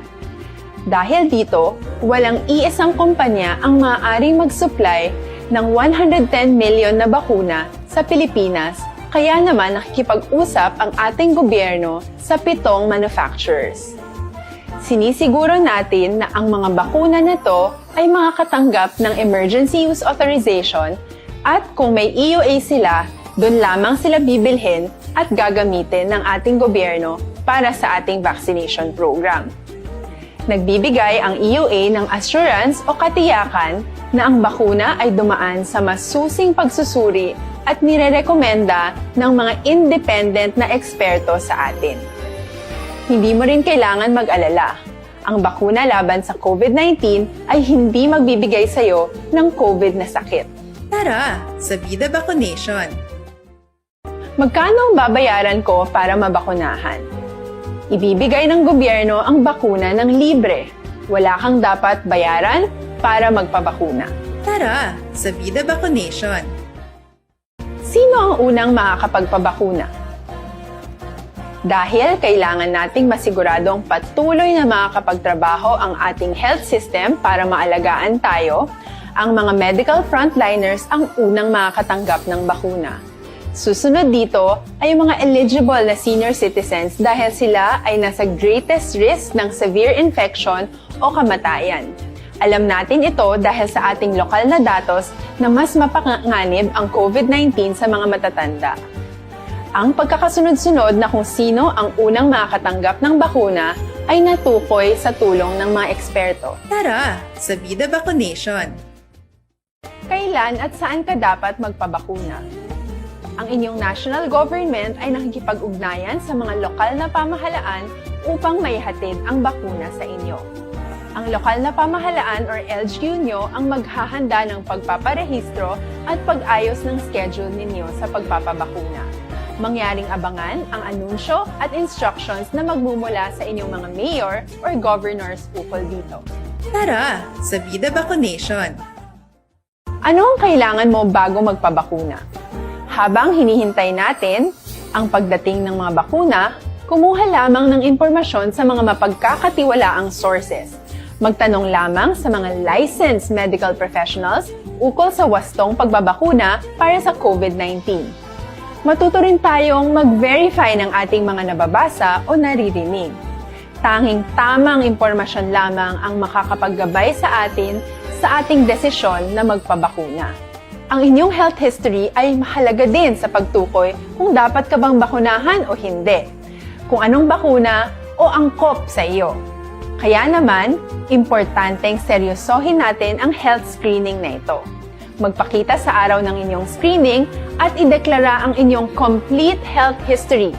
Speaker 13: Dahil dito, walang iisang kumpanya ang maaaring mag-supply ng 110 million na bakuna sa Pilipinas, kaya naman nakikipag-usap ang ating gobyerno sa 7 manufacturers. Sinisiguro natin na ang mga bakuna na to ay makakatanggap ng Emergency Use Authorization at kung may EUA sila, doon lamang sila bibilhin at gagamitin ng ating gobyerno para sa ating vaccination program. Nagbibigay ang EUA ng assurance o katiyakan na ang bakuna ay dumaan sa masusing pagsusuri at nirerekomenda ng mga independent na eksperto sa atin. Hindi mo rin kailangan mag-alala. Ang bakuna laban sa COVID-19 ay hindi magbibigay sa iyo ng COVID na sakit.
Speaker 14: Tara, sa Vida Vaccination!
Speaker 13: Magkano ang babayaran ko para mabakunahan? Ibibigay ng gobyerno ang bakuna ng libre. Wala kang dapat bayaran para magpabakuna.
Speaker 14: Tara, sa Vida Vaccination!
Speaker 13: Sino ang unang makakapagpabakuna? Dahil kailangan nating masiguradong patuloy na makakapagtrabaho ang ating health system para maalagaan tayo, ang mga medical frontliners ang unang makakatanggap ng bakuna. Susunod dito ay yung mga eligible na senior citizens dahil sila ay nasa greatest risk ng severe infection o kamatayan. Alam natin ito dahil sa ating lokal na datos na mas mapanganib ang COVID-19 sa mga matatanda. Ang pagkakasunod-sunod na kung sino ang unang makakatanggap ng bakuna ay natukoy sa tulong ng mga eksperto.
Speaker 14: Tara, sa Vida Vaccination!
Speaker 13: Kailan at saan ka dapat magpabakuna? Ang inyong national government ay nakikipag-ugnayan sa mga lokal na pamahalaan upang maihatid ang bakuna sa inyo. Ang lokal na pamahalaan or LGU nyo ang maghahanda ng pagpaparehistro at pag-ayos ng schedule ninyo sa pagpapabakuna. Mangyaring abangan ang anunsyo at instructions na magmumula sa inyong mga mayor or governors ukol dito.
Speaker 14: Tara, sa Vida Vaccination!
Speaker 13: Ano ang kailangan mo bago magpabakuna? Habang hinihintay natin ang pagdating ng mga bakuna, kumuha lamang ng impormasyon sa mga mapagkakatiwalaang sources. Magtanong lamang sa mga licensed medical professionals ukol sa wastong pagbabakuna para sa COVID-19. Matuto rin tayong mag-verify ng ating mga nababasa o naririnig. Tanging tamang impormasyon lamang ang makakapaggabay sa atin sa ating desisyon na magpabakuna. Ang inyong health history ay mahalaga din sa pagtukoy kung dapat ka bang bakunahan o hindi, kung anong bakuna o angkop sa iyo. Kaya naman, importanteng seryosohin natin ang health screening na ito. Magpakita sa araw ng inyong screening at ideklara ang inyong complete health history,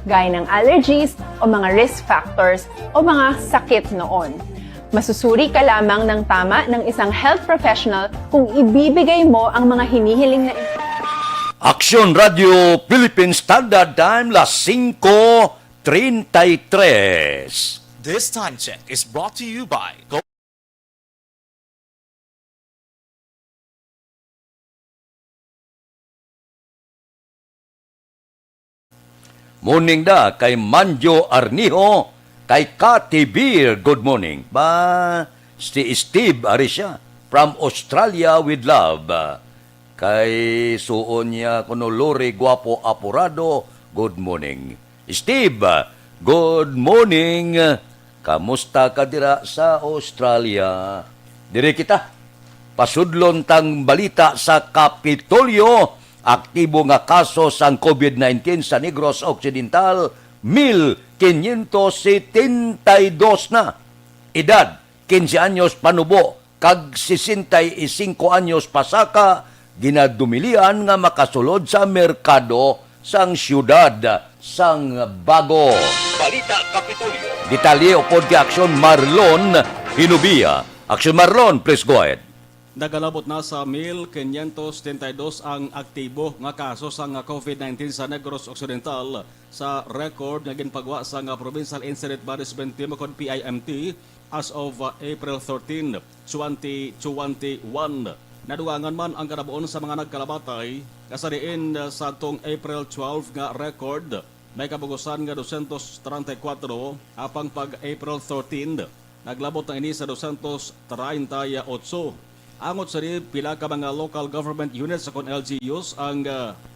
Speaker 13: gaya ng allergies o mga risk factors o mga sakit noon. Masusuri ka lamang ng tama ng isang health professional kung ibibigay mo ang mga hinihiling na
Speaker 2: Aksyon Radio Philippine Standard Time, las 5:33.
Speaker 5: This time check is brought to you by
Speaker 2: Morning da kay Manjo Arnijo, kay Cathy Beer, good morning. Ba, si Steve Arisha from Australia with love. Kay suon niya kuno Lori Guapo Apurado, good morning. Steve, good morning. Kamusta ka dira sa Australia? Dire kita. Pasudlon tang balita sa Kapitolyo. Aktibo nga kaso sang COVID-19 sa Negros Occidental, 1,572 na. Edad, 15 anyos panubo, kag 65 anyos pasaka, ginadumilian nga makasulod sa merkado sang syudad sang Bago. Balita Kapitolyo. Detalye o Aksyon Marlon Hinubia. Aksyon Marlon, please go ahead.
Speaker 20: Nagalabot na sa 1,572 ang aktibo nga kaso sa COVID-19 sa Negros Occidental sa record nga ginpagwa sa Provincial Incident Management Team o PIMT as of April 13, 2021. Nadugangan man ang kanabuon sa mga nagkalabatay kasadiin sa tong April 12 nga record may kabugusan nga 234 apang pag April 13 naglabot na ini sa 238. Angot sa pila ka mga local government units sa LGUs ang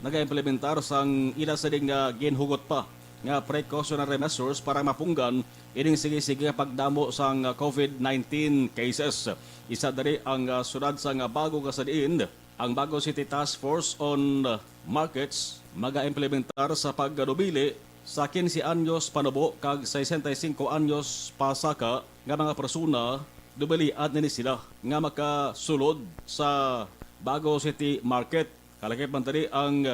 Speaker 20: nag-implementar sang ila sa ding ginhugot pa nga precautionary measures para mapunggan ining sige-sige pagdamo sang COVID-19 cases. Isa dari ang sunod sang Bago kasadiin, ang Bago City Task Force on Markets maga-implementar sa pagdubili sa 15 anyos panubo kag 65 anyos pasaka nga mga persona dubilian nini sila nga makasulod sa Bago City Market. Kalakip man tadi ang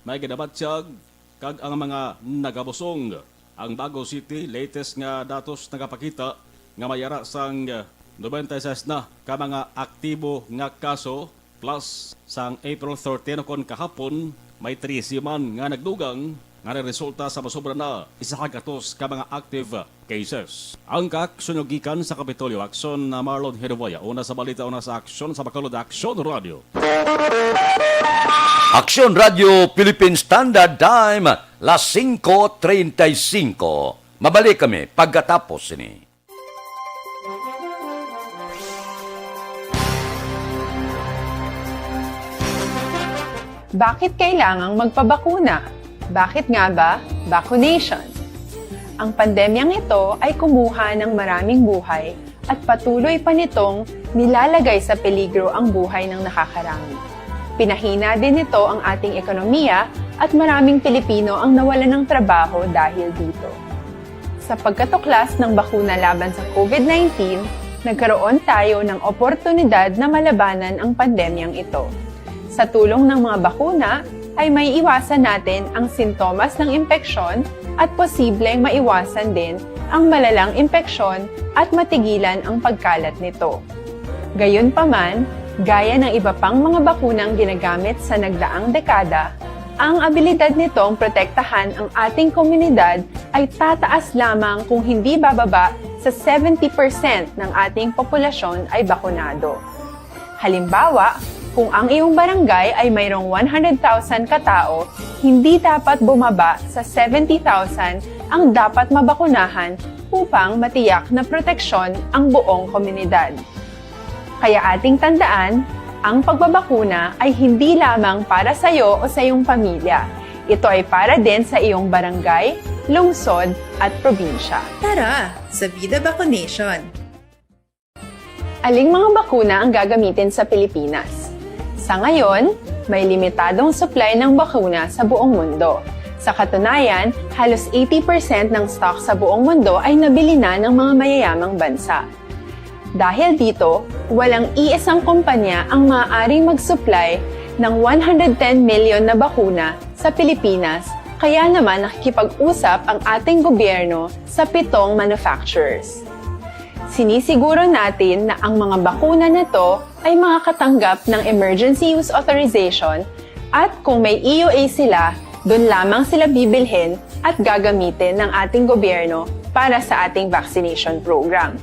Speaker 20: may ginabatsyag kag ang mga nagabusong. Ang Bago City latest nga datos nagapakita nga mayara sang 96 na ka mga aktibo nga kaso plus sang April 13 kon kahapon may 13 man nga nagdugang nga resulta sa masobra na 100 ka mga active cases. Ang kaksunugikan sa Kapitolyo, Aksyon na Marlon Heroboya. Una sa balita, una sa aksyon sa Bacolod Aksyon Radio.
Speaker 2: Aksyon Radio Philippine Standard Time, las 5:35. Mabalik kami pagkatapos ini.
Speaker 13: Bakit kailangang magpabakuna? Bakit nga ba vaccination? Ang pandemyang ito ay kumuha ng maraming buhay at patuloy pa nitong nilalagay sa peligro ang buhay ng nakakarami. Pinahina din nito ang ating ekonomiya at maraming Pilipino ang nawalan ng trabaho dahil dito. Sa pagkatuklas ng bakuna laban sa COVID-19, nagkaroon tayo ng oportunidad na malabanan ang pandemyang ito. Sa tulong ng mga bakuna, ay may iwasan natin ang sintomas ng impeksyon at posibleng maiwasan din ang malalang impeksyon at matigilan ang pagkalat nito. Gayunpaman, gaya ng iba pang mga bakunang ginagamit sa nagdaang dekada, Ang abilidad nitong protektahan ang ating komunidad ay tataas lamang kung hindi bababa sa 70% ng ating populasyon ay bakunado. Halimbawa, kung ang iyong barangay ay mayroong 100,000 katao, hindi dapat bumaba sa 70,000 ang dapat mabakunahan upang matiyak na proteksyon ang buong komunidad. Kaya ating tandaan, ang pagbabakuna ay hindi lamang para sa iyo o sa iyong pamilya. Ito ay para din sa iyong barangay, lungsod at probinsya.
Speaker 14: Tara, sa Vida Vaccination!
Speaker 13: Aling mga bakuna ang gagamitin sa Pilipinas? Sa ngayon, may limitadong supply ng bakuna sa buong mundo. Sa katunayan, halos 80% ng stock sa buong mundo ay nabili na ng mga mayayamang bansa. Dahil dito, walang iisang kumpanya ang maaaring mag-supply ng 110 million na bakuna sa Pilipinas, kaya naman nakikipag-usap ang ating gobyerno sa 7 manufacturers. Sinisiguro natin na ang mga bakuna na to ay makakatanggap ng Emergency Use Authorization at kung may EUA sila, doon lamang sila bibilhin at gagamitin ng ating gobyerno para sa ating vaccination program.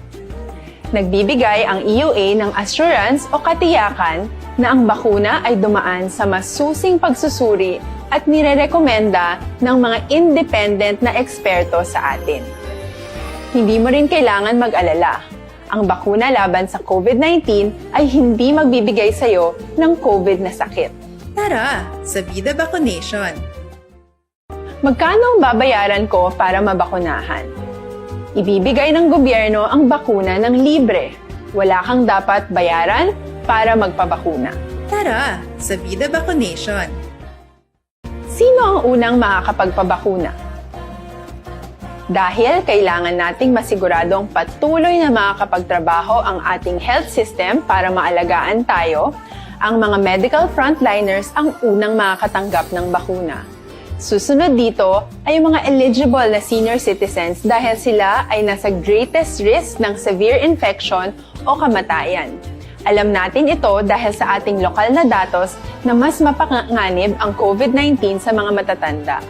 Speaker 13: Nagbibigay ang EUA ng assurance o katiyakan na ang bakuna ay dumaan sa masusing pagsusuri at nirerekomenda ng mga independent na eksperto sa atin. Hindi mo rin kailangan mag-alala. Ang bakuna laban sa COVID-19 ay hindi magbibigay sa iyo ng COVID na sakit.
Speaker 14: Tara, sa Vida Vaccination!
Speaker 13: Magkano ang babayaran ko para mabakunahan? Ibibigay ng gobyerno ang bakuna ng libre. Wala kang dapat bayaran para magpabakuna.
Speaker 14: Tara, sa Vida Vaccination!
Speaker 13: Sino ang unang makakapagpabakuna? Dahil kailangan nating masiguradong patuloy na makakapagtrabaho ang ating health system para maalagaan tayo, ang mga medical frontliners ang unang makakatanggap ng bakuna. Susunod dito ay mga eligible na senior citizens dahil sila ay nasa greatest risk ng severe infection o kamatayan. Alam natin ito dahil sa ating lokal na datos na mas mapanganib ang COVID-19 sa mga matatanda.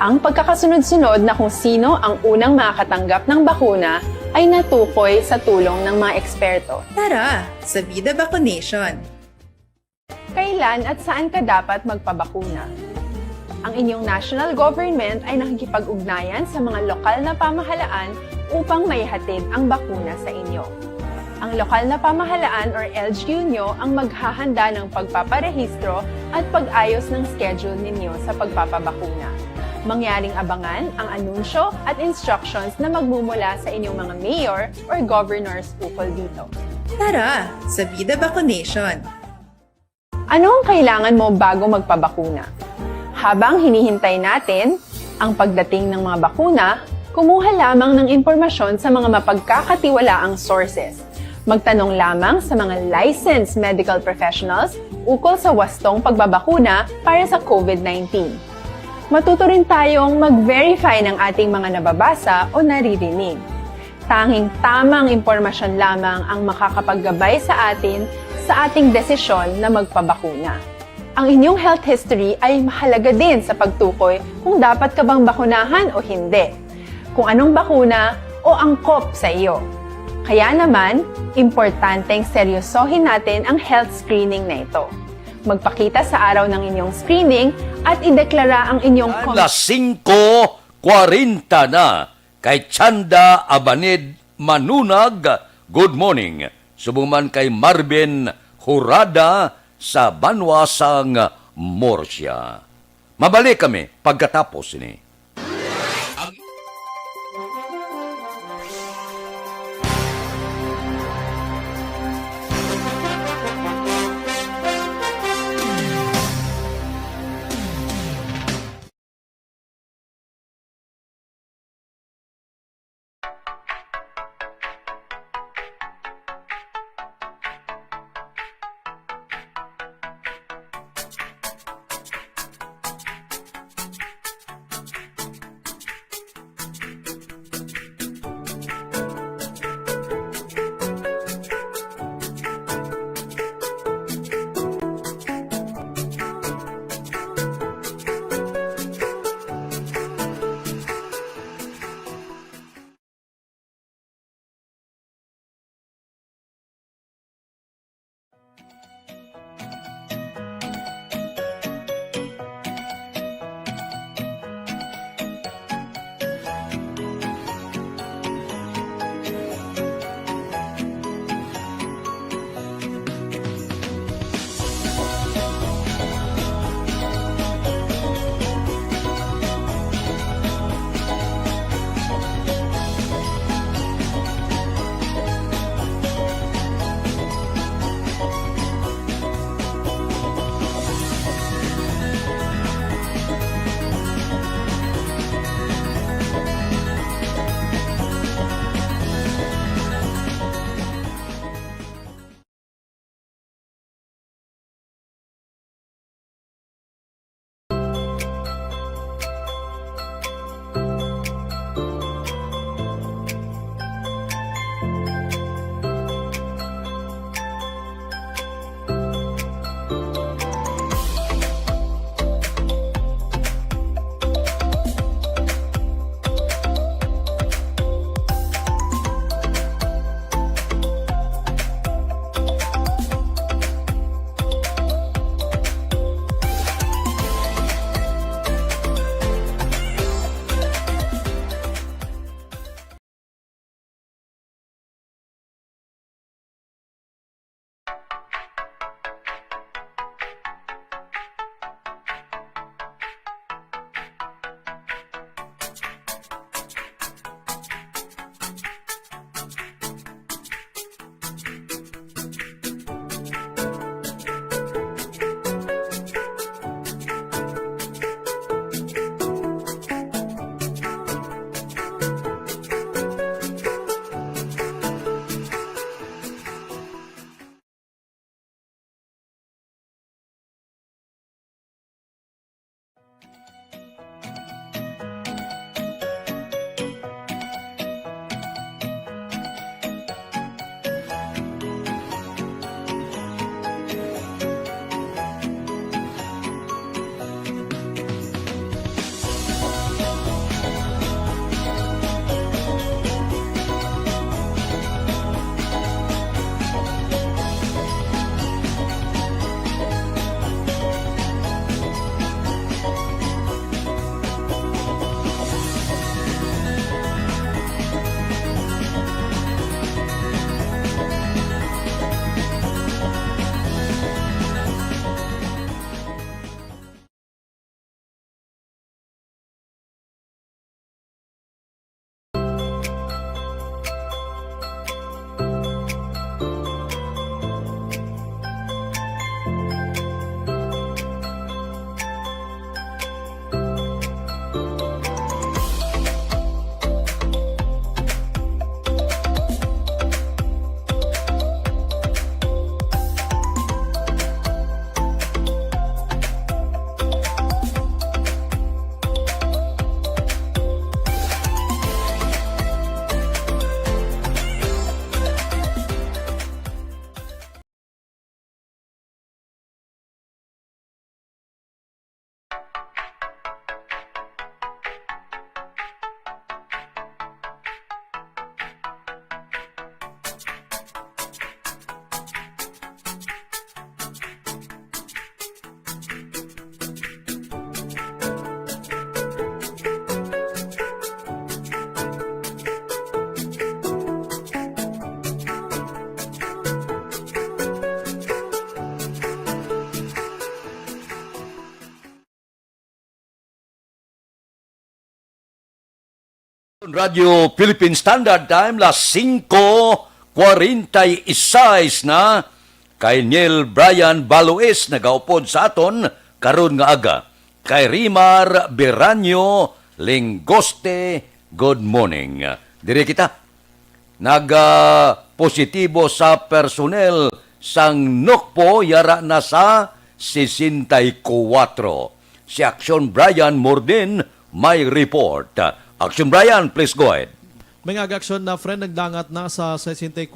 Speaker 13: Ang pagkakasunod-sunod na kung sino ang unang makakatanggap ng bakuna ay natukoy sa tulong ng mga eksperto.
Speaker 14: Tara, sa Vida Vaccination!
Speaker 13: Kailan at saan ka dapat magpabakuna? Ang inyong national government ay nakikipag-ugnayan sa mga lokal na pamahalaan upang maihatid ang bakuna sa inyo. Ang lokal na pamahalaan or LGU nyo ang maghahanda ng pagpaparehistro at pag-ayos ng schedule ninyo sa pagpapabakuna. Mangyaring abangan ang anunsyo at instructions na magmumula sa inyong mga mayor or governors ukol dito.
Speaker 14: Tara, sa Vida Vaccination!
Speaker 13: Ano ang kailangan mo bago magpabakuna? Habang hinihintay natin ang pagdating ng mga bakuna, kumuha lamang ng impormasyon sa mga mapagkakatiwalaang sources. Magtanong lamang sa mga licensed medical professionals ukol sa wastong pagbabakuna para sa COVID-19. Matuto rin tayong mag-verify ng ating mga nababasa o naririnig. Tanging tamang impormasyon lamang ang makakapaggabay sa atin sa ating desisyon na magpabakuna. Ang inyong health history ay mahalaga din sa pagtukoy kung dapat ka bang bakunahan o hindi, kung anong bakuna o angkop sa iyo. Kaya naman, importanteng seryosohin natin ang health screening na ito. Magpakita sa araw ng inyong screening at ideklara ang inyong...
Speaker 2: Alas 5:40 na kay Chanda Abanid Manunag. Good morning. Subuman kay Marvin Hurada sa Banwasang Morsya. Mabalik kami pagkatapos ni. Radio Philippine Standard Time, las 5:46 na. Kay Neil Brian Baloes nagaupod sa aton karon nga aga. Kay Rimar Beranyo Lingoste, good morning. Dire kita positibo sa personnel sang NOCPO yara na sa 64. Si Action Brian Mordin may report. Action Brian, please go ahead.
Speaker 10: May ag-aksyon na friend nagdangat na sa 64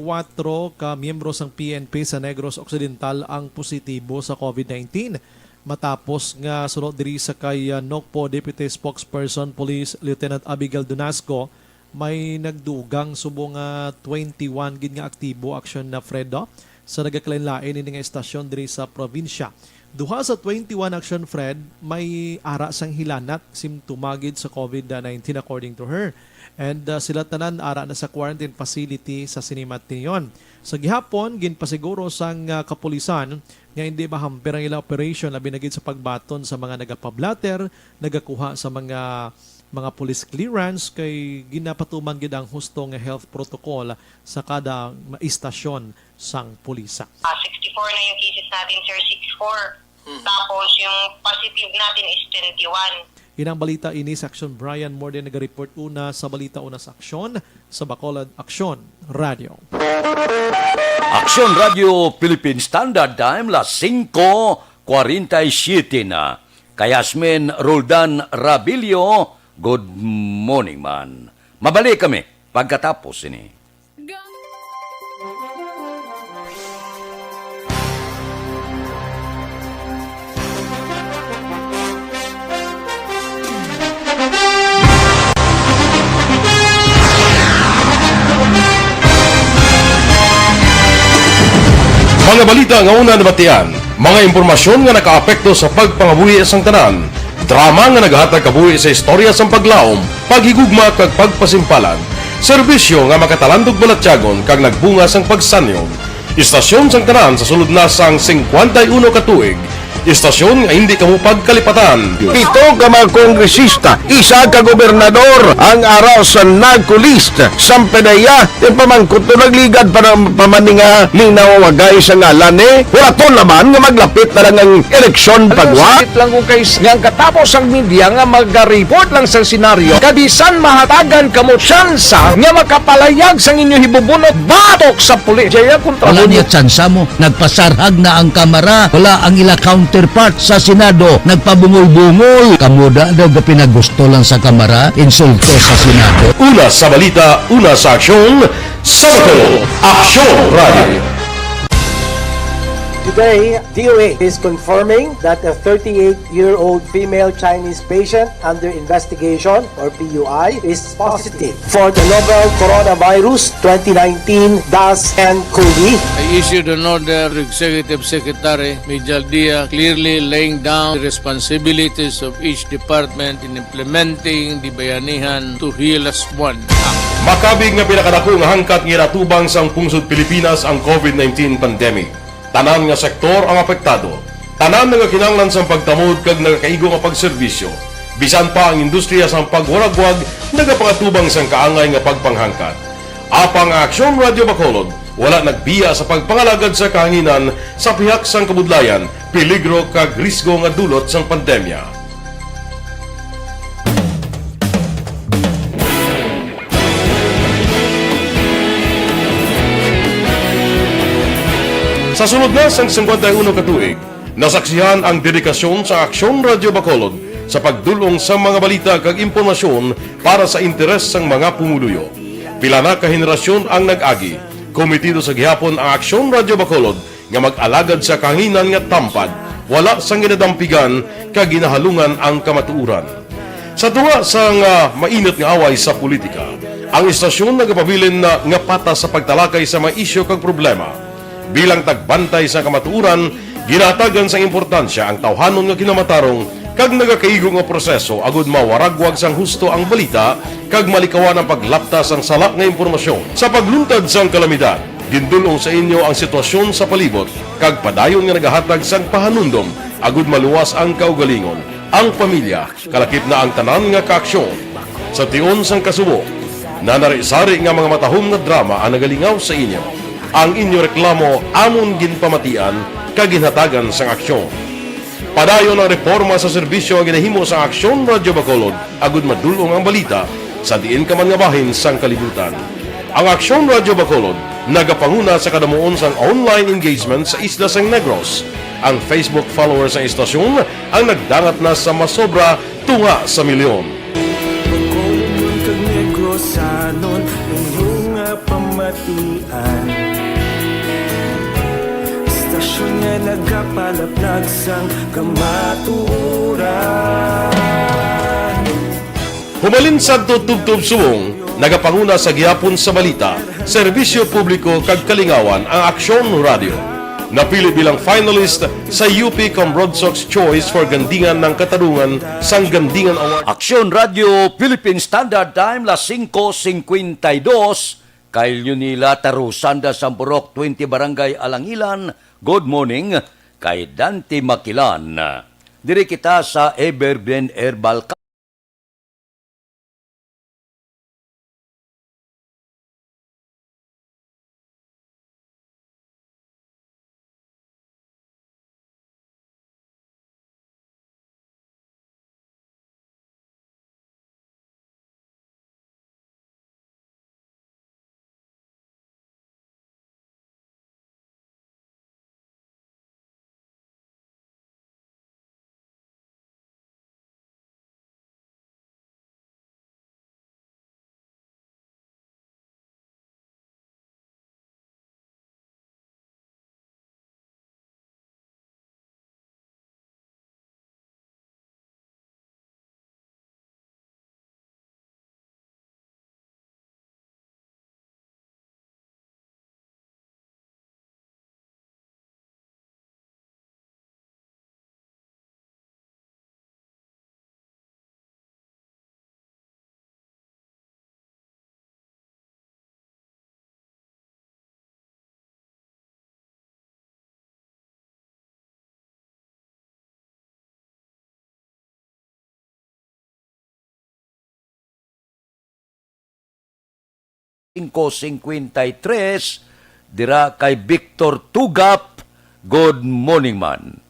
Speaker 10: ka miyembro ng PNP sa Negros Occidental ang positibo sa COVID-19. Matapos nga sulod diri sa kay NOCPO Deputy Spokesperson Police Lieutenant Abigail Donasco, may nagdugang subong 21 gid nga aktibo aksyon na Fredo sa nagakalain-lain ini nga estasyon diri sa probinsya. Duha sa 21 action Fred, may ara sang hilanat simtumagid sa COVID-19 according to her. And sila tanan ara na sa quarantine facility sa Sinimat Tinyon. Sa gihapon, ginpasiguro sang kapulisan nga hindi mahamper ang ila operation labi na gid sa pagbaton sa mga nagapablatter, nagakuha sa mga police clearance kay ginapatuman gid ang husto nga health protocol sa kada istasyon sang pulisa.
Speaker 21: 64 na yung cases natin, sir, 64. Tapos yung positive natin is 21.
Speaker 10: Inang balita ini sa Action Brian Morden nag-report una sa balita una sa Aksyon sa Bacolod Aksyon Radio.
Speaker 2: Aksyon Radio Philippine Standard Time, las 5:47 na. Kay Yasmin Roldan Rabilio, good morning man. Mabalik kami pagkatapos ini.
Speaker 22: Mga balita nga una nabatian, mga impormasyon nga nakaapekto sa pagpangabuhi sang tanan, drama nga naghatag kabuhi sa istorya sang paglaom, paghigugma kag pagpasimpalan, serbisyo nga makatalandog balatyagon kag nagbunga sang pagsanyog, istasyon sang tanan sa sulod na sang 51 ka tuig, istasyon nga hindi kamo pagkalipatan.
Speaker 23: 7 ka mga kongresista, 1 ka gobernador ang araw sa nagkulist sa pedaya yung pamangkot to nagligad para pamaninga linaw wagay sa ngalan wala to naman nga maglapit na lang ang eleksyon pagwa lang kung kayo nga katapos ang media nga mag-report lang sa senaryo kabisan mahatagan kamo tsansa nga makapalayag sa inyo hibubunot batok sa pulis
Speaker 24: wala niya tsansa mo nagpasarhag na ang kamera wala ang ila counterpart sa Senado nagpabungol-bungol kamuda daw pinagusto lang sa kamera insulto sa Senado.
Speaker 22: Una sa balita, una sa aksyon, sa Bacolod Aksyon Radio.
Speaker 25: Today, DOA is confirming that a 38-year-old female Chinese patient under investigation, or PUI, is positive for the novel coronavirus 2019 DAS-CoV.
Speaker 9: I issued an order to Executive Secretary Major Dia clearly laying down the responsibilities of each department in implementing the Bayanihan to Heal as One Act.
Speaker 22: Makabig nga pinakadako nga hangkat nga iratubang sang pungsod Pilipinas ang COVID-19 pandemic. Tanan nga sektor ang apektado. Tanan nga kinahanglan sang pagtamod kag nagakaigo nga pagserbisyo. Bisan pa ang industriya sang pagwaragwag nagapangatubang sang kaangay nga pagpanghangkat. Apang Aksyon Radio Bacolod wala nagbiya sa pagpangalagad sa kahanginan sa pihak sang kabudlayan, peligro kag risgo nga dulot sang pandemya. Sa sunod na sang 51 ka tuig, nasaksihan ang dedikasyon sa Aksyon Radio Bacolod sa pagdulong sa mga balita kag impormasyon para sa interes sang mga pumuluyo. Pila na ka henerasyon ang nag-agi, komitido sa gihapon ang Aksyon Radio Bacolod nga mag-alagad sa kahanginan nga tampad, wala sang ginadampigan kag ginahalungan ang kamatuuran. Sa tunga sang mainit nga away sa politika, ang istasyon nagapabilin na nga patas sa pagtalakay sa mga isyu kag problema. Bilang tagbantay sa kamatuuran, ginatagan sa importansya ang tawhanon nga kinamatarong kag nagakaigo nga proseso agud mawaragwag sang husto ang balita kag malikawan ang paglapta sang sala nga impormasyon. Sa pagluntad sang kalamidad, gindulong sa inyo ang sitwasyon sa palibot kag padayon nga nagahatag sang pahanundom agud maluwas ang kaugalingon, ang pamilya, kalakip na ang tanan nga kaaksyon. Sa tion sang kasubo, Na narisari nga mga matahom na drama ang nagalingaw sa inyo. Ang inyo reklamo amon ginpamatian kaginhatagan sang aksyon. Padayon ang reforma sa serbisyo ang ginahimo sa Aksyon Radyo Bacolod agud madulong ang balita sa diin ka man nga bahin sang kalibutan. Ang Aksyon Radyo Bacolod nagapanguna sa kadamuon sang online engagement sa isla sang Negros. Ang Facebook followers sa istasyon ang nagdangat na sa masobra tunga sa milyon.
Speaker 3: Sanon inyong pamatian Istasyon nga nagapalaplag sang kamaturan
Speaker 22: Humalin sa tutubtub suwong, nagapanguna sa gihapon sa balita, serbisyo publiko kag kalingawan ang Aksyon Radio. Napili bilang finalist sa UP Broadsox Choice for Gandingan ng Katarungan sang Gandingan Award.
Speaker 2: Aksyon Radio Philippine Standard Time las 5:52 kailyo nila Tarusanda Sampurok 20 Barangay Alangilan. Good morning kay Dante Makilan. Diri kita sa Everben Herbal dira kay Victor Tugap. Good morning man.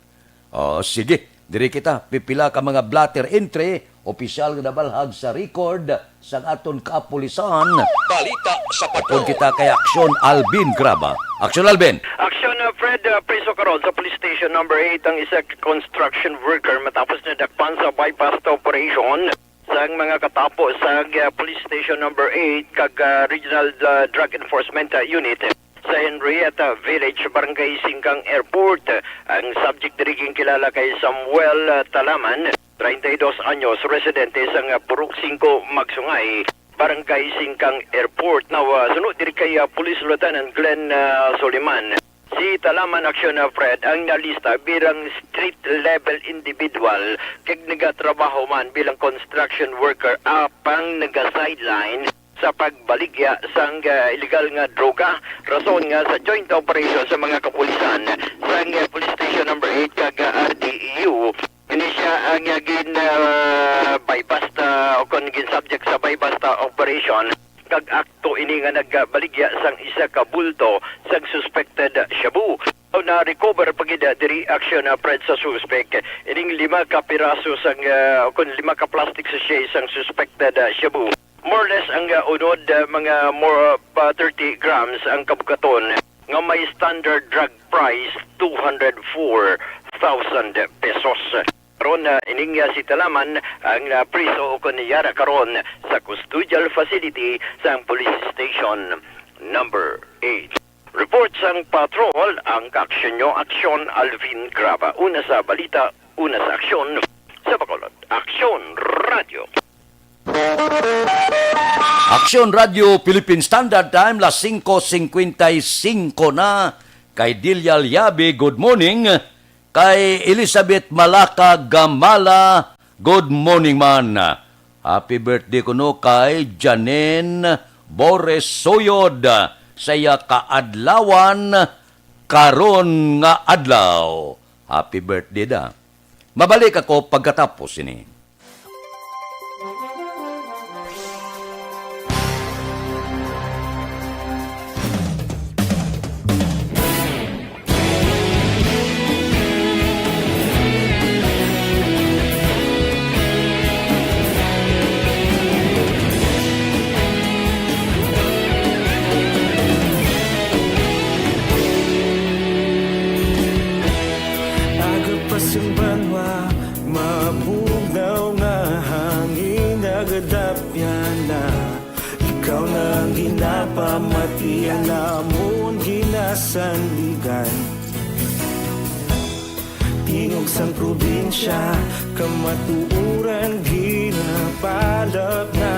Speaker 2: Sige, diri kita pipila ka mga blatter entry opisyal nga nabalhag sa record sa aton kapulisan. Balita sa patrol. Kita kay Aksyon Alvin Graba. Aksyon Alvin.
Speaker 12: Aksyon Fred, preso karon sa police station number 8 ang isa construction worker matapos na dakpan sa bypass operation sa mga katapo sa police station number 8 kag Regional Drug Enforcement Unit sa Henrietta Village, Barangay Singkang Airport. Ang subject diriging kilala kay Samuel Talaman, 32 anyos, residente sa Purok 5, Magsungay, Barangay Singkang Airport. Now, sunod diri kay Police Lieutenant Glenn Soliman. Si Talaman Aksyon Fred ang nalista bilang street-level individual kag nagatrabaho man bilang construction worker apang naga-sideline sa pagbaligya sang illegal nga droga. Rason nga sa joint operation sa mga kapulisan sa police station number 8 kag RDEU. Ini siya ang bypass o kung subject sa bypass operation kag akto ini nga nagbaligya sang isa ka bulto sang suspected shabu. Na recover pagida diri action Fred sa suspect ining 5 ka piraso sang kun 5 ka plastic sachet sang suspected shabu. More or less ang unod mga more 30 grams ang kabukaton nga may standard drug price 204,000 pesos. Karon ining si Talaman ang priso o kunyara karon sa custodial facility sa police station number 8. Report sang patrol ang kaaksyon nyo, Aksyon Alvin Graba. Una sa balita, una sa aksyon sa Bacolod. Aksyon Radio.
Speaker 2: Aksyon Radio Philippine Standard Time las 5:55 na kay Dilyal Yabe. Good morning. Kay Elizabeth Malaka Gamala, good morning man. Happy birthday ko no kay Janine Bores Soyod. Saya kaadlawan karon nga adlaw. Happy birthday da. Mabalik ako pagkatapos ini.
Speaker 3: sa sanligan. Tingog sang probinsya, kamatuuran ginapalap na.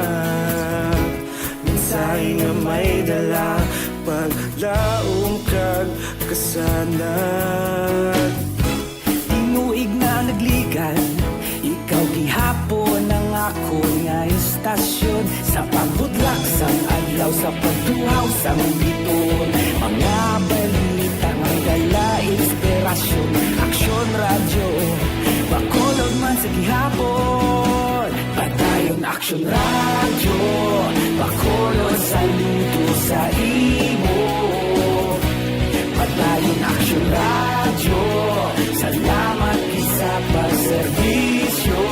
Speaker 3: Mensahe nga may dala, paglaom kag kasanag.
Speaker 15: Tinuig na nagligan, ikaw gihapon ang ako nga istasyon. Sa pagbudlak sang adlaw, sa pagtuhaw sang biton, mga balita nga dala inspirasyon. Aksyon radyo, Bacolod man sa gihapon. Padayon Aksyon radyo, Bacolod saludo sa imo. Padayon Aksyon radyo, salamat sa pagserbisyo.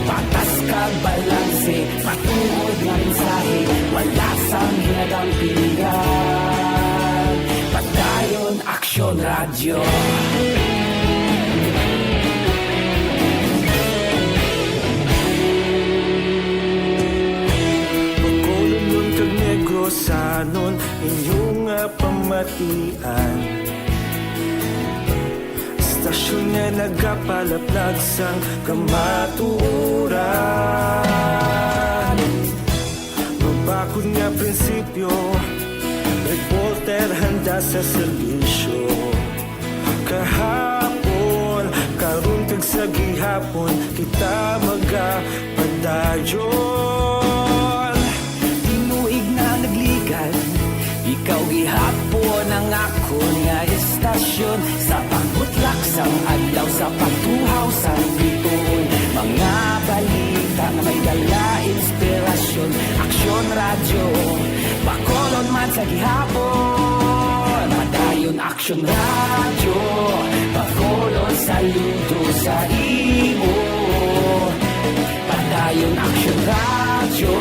Speaker 15: Patas kag balanse, patuod nga mensahe, wala sang hinagang pilihan. Padayon Aksyon radyo.
Speaker 3: Bacolod nun kag Negros sanon, inyong pamatian. Istasyon nga nagapalaplag sang kamatuuran. Mabakod nga prinsipyo, reporter handa sa serbisyo. Kahapon, karon kag sa gihapon, kita magapadayon.
Speaker 15: Tinuig na nagligan, ikaw gihapon ang ako nga istasyon. Sa pagbutlak sang adlaw, sa pagtuhaw sang biton, mga balita na may dala inspirasyon. Aksyon radyo, Bacolod man sa gihapon. Padayon Aksyon radyo, Bacolod saludo sa imo. Padayon Aksyon radyo,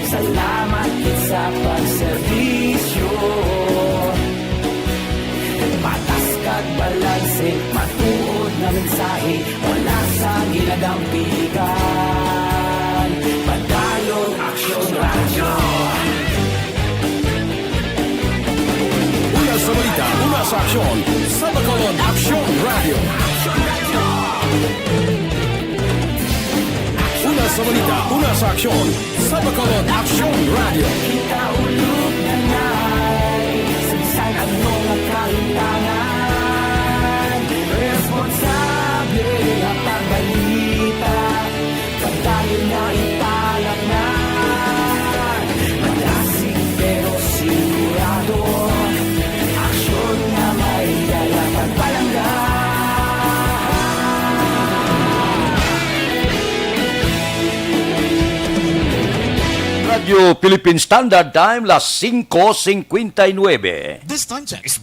Speaker 15: salamat sa pagserbisyo. Patas kag balanse, matuod na mensahe, wala sa ginagang piligan. Padayon Aksyon radyo.
Speaker 11: Una sa balita, una sa aksyon, sa Bacolod Aksyon Radio. Una sa balita, una sa aksyon, sa Bacolod Aksyon Radio.
Speaker 15: Kita ulog na na'y sagsang anong nagkalintangan. Responsable ang pagbalita, pagdayon na ipalak na. Malasig pero sigurado, aksyon na may dala pagpalanggan.
Speaker 2: Radio Philippine Standard Time, las 5:59.
Speaker 11: This time check is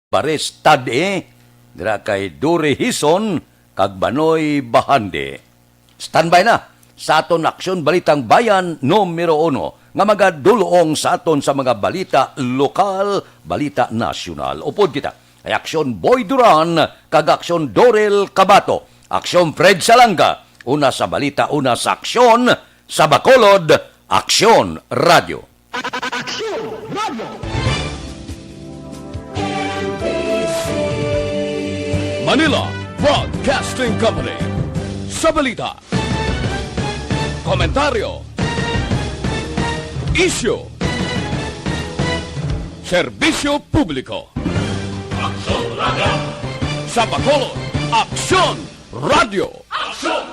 Speaker 2: Pares Tade, dira kay Dure Hison, kag Banoy Bahande. Standby na sa aton Aksyon Balitang Bayan numero 1 nga magadulong sa aton sa mga balita lokal, balita nasyonal. Upod kita ay Aksyon Boy Duran kag Aksyon Dorel Cabato, Aksyon Fred Salanga, una sa balita, una sa aksyon sa Bacolod, Aksyon Radio.
Speaker 11: Aksyon Radio. Manila Broadcasting Company. Sa balita, komentaryo, issue, serbisyo publiko. Aksyon Radio. Sa Bacolod, Aksyon Radio. Aksyon